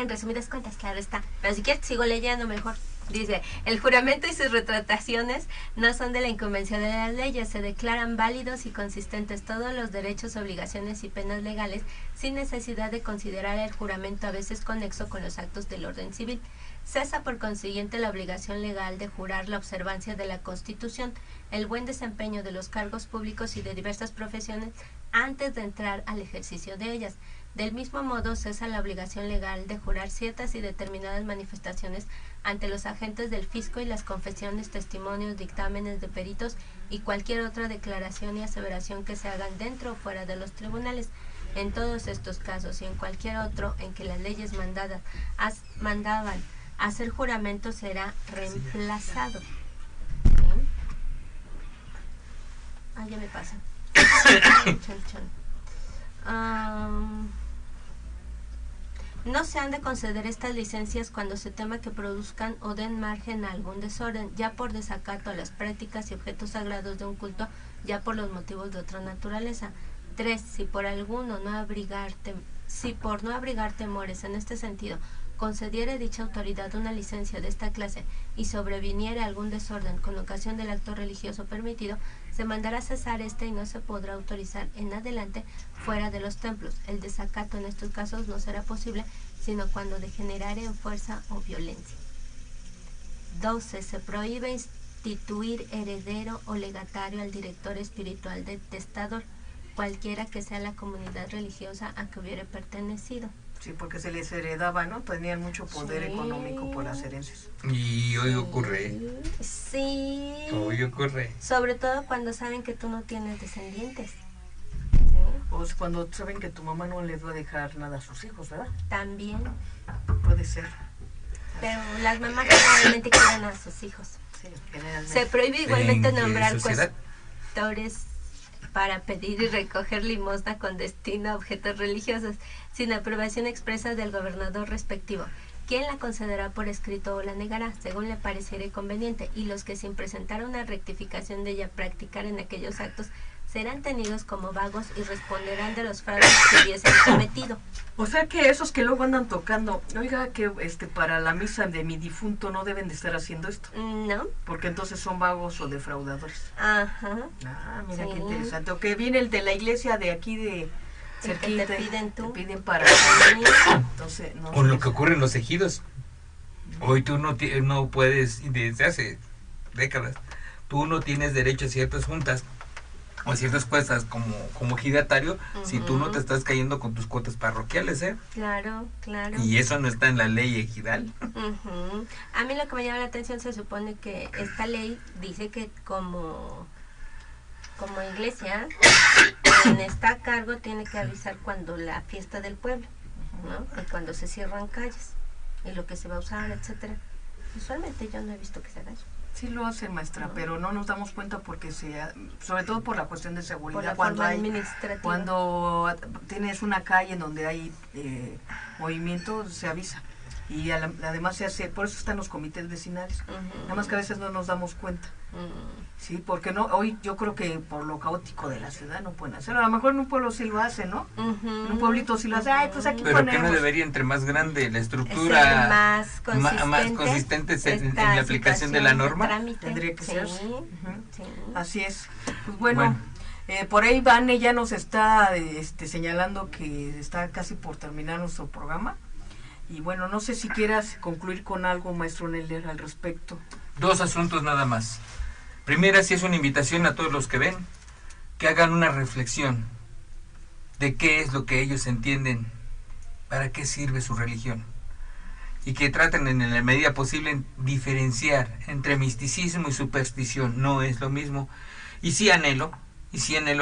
En resumidas cuentas, claro está. Pero si quieres sigo leyendo mejor. Dice, el juramento y sus retrataciones no son de la incumbencia de las leyes, se declaran válidos y consistentes todos los derechos, obligaciones y penas legales, sin necesidad de considerar el juramento a veces conexo con los actos del orden civil. Cesa por consiguiente la obligación legal de jurar la observancia de la Constitución, el buen desempeño de los cargos públicos y de diversas profesiones antes de entrar al ejercicio de ellas. Del mismo modo, cesa la obligación legal de jurar ciertas y determinadas manifestaciones ante los agentes del fisco y las confesiones, testimonios, dictámenes de peritos y cualquier otra declaración y aseveración que se hagan dentro o fuera de los tribunales. En todos estos casos y en cualquier otro en que las leyes mandaban hacer juramento será reemplazado. ¿Sí? Ah, ya me pasa. No se han de conceder estas licencias cuando se tema que produzcan o den margen a algún desorden, ya por desacato a las prácticas y objetos sagrados de un culto, ya por los motivos de otra naturaleza. 3. Si por no abrigar temores en este sentido, concediere dicha autoridad una licencia de esta clase y sobreviniere algún desorden con ocasión del acto religioso permitido, se mandará cesar y no se podrá autorizar en adelante fuera de los templos. El desacato en estos casos no será posible, sino cuando degenerare en fuerza o violencia. 12. Se prohíbe instituir heredero o legatario al director espiritual del testador, cualquiera que sea la comunidad religiosa a que hubiere pertenecido. Sí, porque se les heredaba, ¿no? Tenían mucho poder económico por las herencias. Y hoy ocurre. Sí. Hoy ocurre. Sobre todo cuando saben que tú no tienes descendientes. O cuando saben que tu mamá no les va a dejar nada a sus hijos, ¿verdad? También. Puede ser. Pero las mamás generalmente quieren a sus hijos. Sí, generalmente. Se prohíbe igualmente nombrar sociedad? cuestores para pedir y recoger limosna con destino a objetos religiosos, sin aprobación expresa del gobernador respectivo, quien la concederá por escrito o la negará, según le pareciere conveniente, y los que sin presentar una rectificación de ella practicaren aquellos actos, serán tenidos como vagos y responderán de los fraudes que hubiesen cometido. O sea que esos que luego andan tocando, oiga que para la misa de mi difunto no deben de estar haciendo esto. No. Porque entonces son vagos o defraudadores. Ajá. Ah, mira Sí. qué interesante. O que viene el de la iglesia de aquí de cerquita. Te piden tú. Te piden para... Entonces, no Con lo que ocurre en los ejidos. Hoy tú no puedes, y desde hace décadas, tú no tienes derecho a ciertas juntas o a ciertas cuotas como ejidatario, si tú no te estás cayendo con tus cuotas parroquiales, ¿eh? Claro, claro. Y eso no está en la ley ejidal. A mí lo que me llama la atención, se supone que esta ley dice que como iglesia, quien está a cargo tiene que avisar cuando la fiesta del pueblo, ¿no? Y cuando se cierran calles y lo que se va a usar, etcétera. Usualmente yo no he visto que se haga eso. Sí lo hacen, maestra, ¿no? Pero no nos damos cuenta porque sobre todo por la cuestión de seguridad. Por la cuando forma administrativa. cuando tienes una calle en donde hay movimiento, se avisa. Y además se hace, por eso están los comités vecinales. Nada más que a veces no nos damos cuenta. Sí, porque no, hoy yo creo que por lo caótico de la ciudad no pueden hacerlo. A lo mejor en un pueblo sí lo hacen, ¿no? En un pueblito sí lo hacen. Ay, pues aquí pero ponemos. ¿qué no debería, entre más grande la estructura, más consistente en la aplicación de la norma? Tendría que ser. Sí. Así es. Pues bueno. Por ahí Vane ya nos está señalando que está casi por terminar nuestro programa. Y bueno, no sé si quieras concluir con algo, maestro Neller, al respecto. 2 asuntos nada más. Primera, sí es una invitación a todos los que ven, que hagan una reflexión de qué es lo que ellos entienden, para qué sirve su religión. Y que traten en la medida posible diferenciar entre misticismo y superstición. No es lo mismo. Y sí anhelo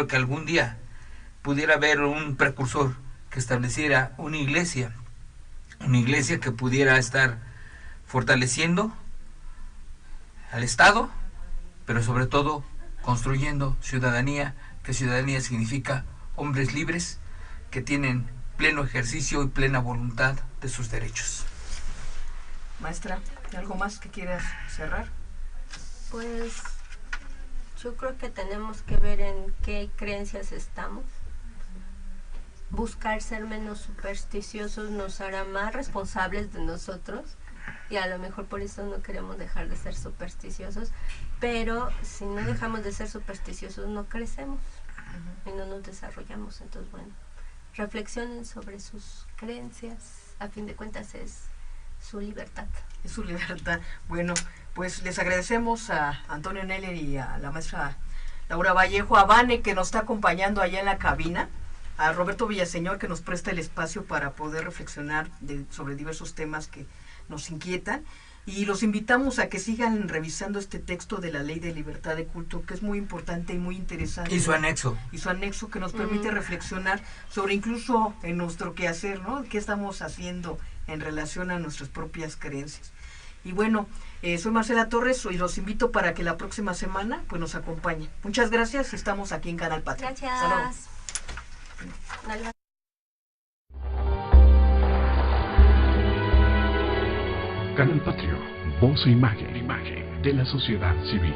que algún día pudiera haber un precursor que estableciera una iglesia que pudiera estar fortaleciendo al Estado, pero sobre todo construyendo ciudadanía, que ciudadanía significa hombres libres que tienen pleno ejercicio y plena voluntad de sus derechos. Maestra. ¿Algo más que quieras cerrar? Pues yo creo que tenemos que ver en qué creencias estamos. Buscar ser menos supersticiosos nos hará más responsables de nosotros, y a lo mejor por eso no queremos dejar de ser supersticiosos, pero si no dejamos de ser supersticiosos no crecemos y no nos desarrollamos. Entonces, bueno, reflexionen sobre sus creencias, a fin de cuentas es su libertad. Es su libertad. Bueno, pues les agradecemos a Antonio Neller y a la maestra Laura Vallejo, a Vane, que nos está acompañando allá en la cabina, a Roberto Villaseñor, que nos presta el espacio para poder reflexionar sobre diversos temas que nos inquietan, y los invitamos a que sigan revisando este texto de la Ley de Libertad de Culto, que es muy importante y muy interesante. Y su anexo. Y su anexo, que nos permite reflexionar sobre incluso en nuestro quehacer, ¿no? ¿Qué estamos haciendo en relación a nuestras propias creencias? Y bueno, soy Marcela Torres y los invito para que la próxima semana pues nos acompañen. Muchas gracias y estamos aquí en Canal Patria. Gracias. Saludos. Canal Patrio, voz e imagen de la sociedad civil.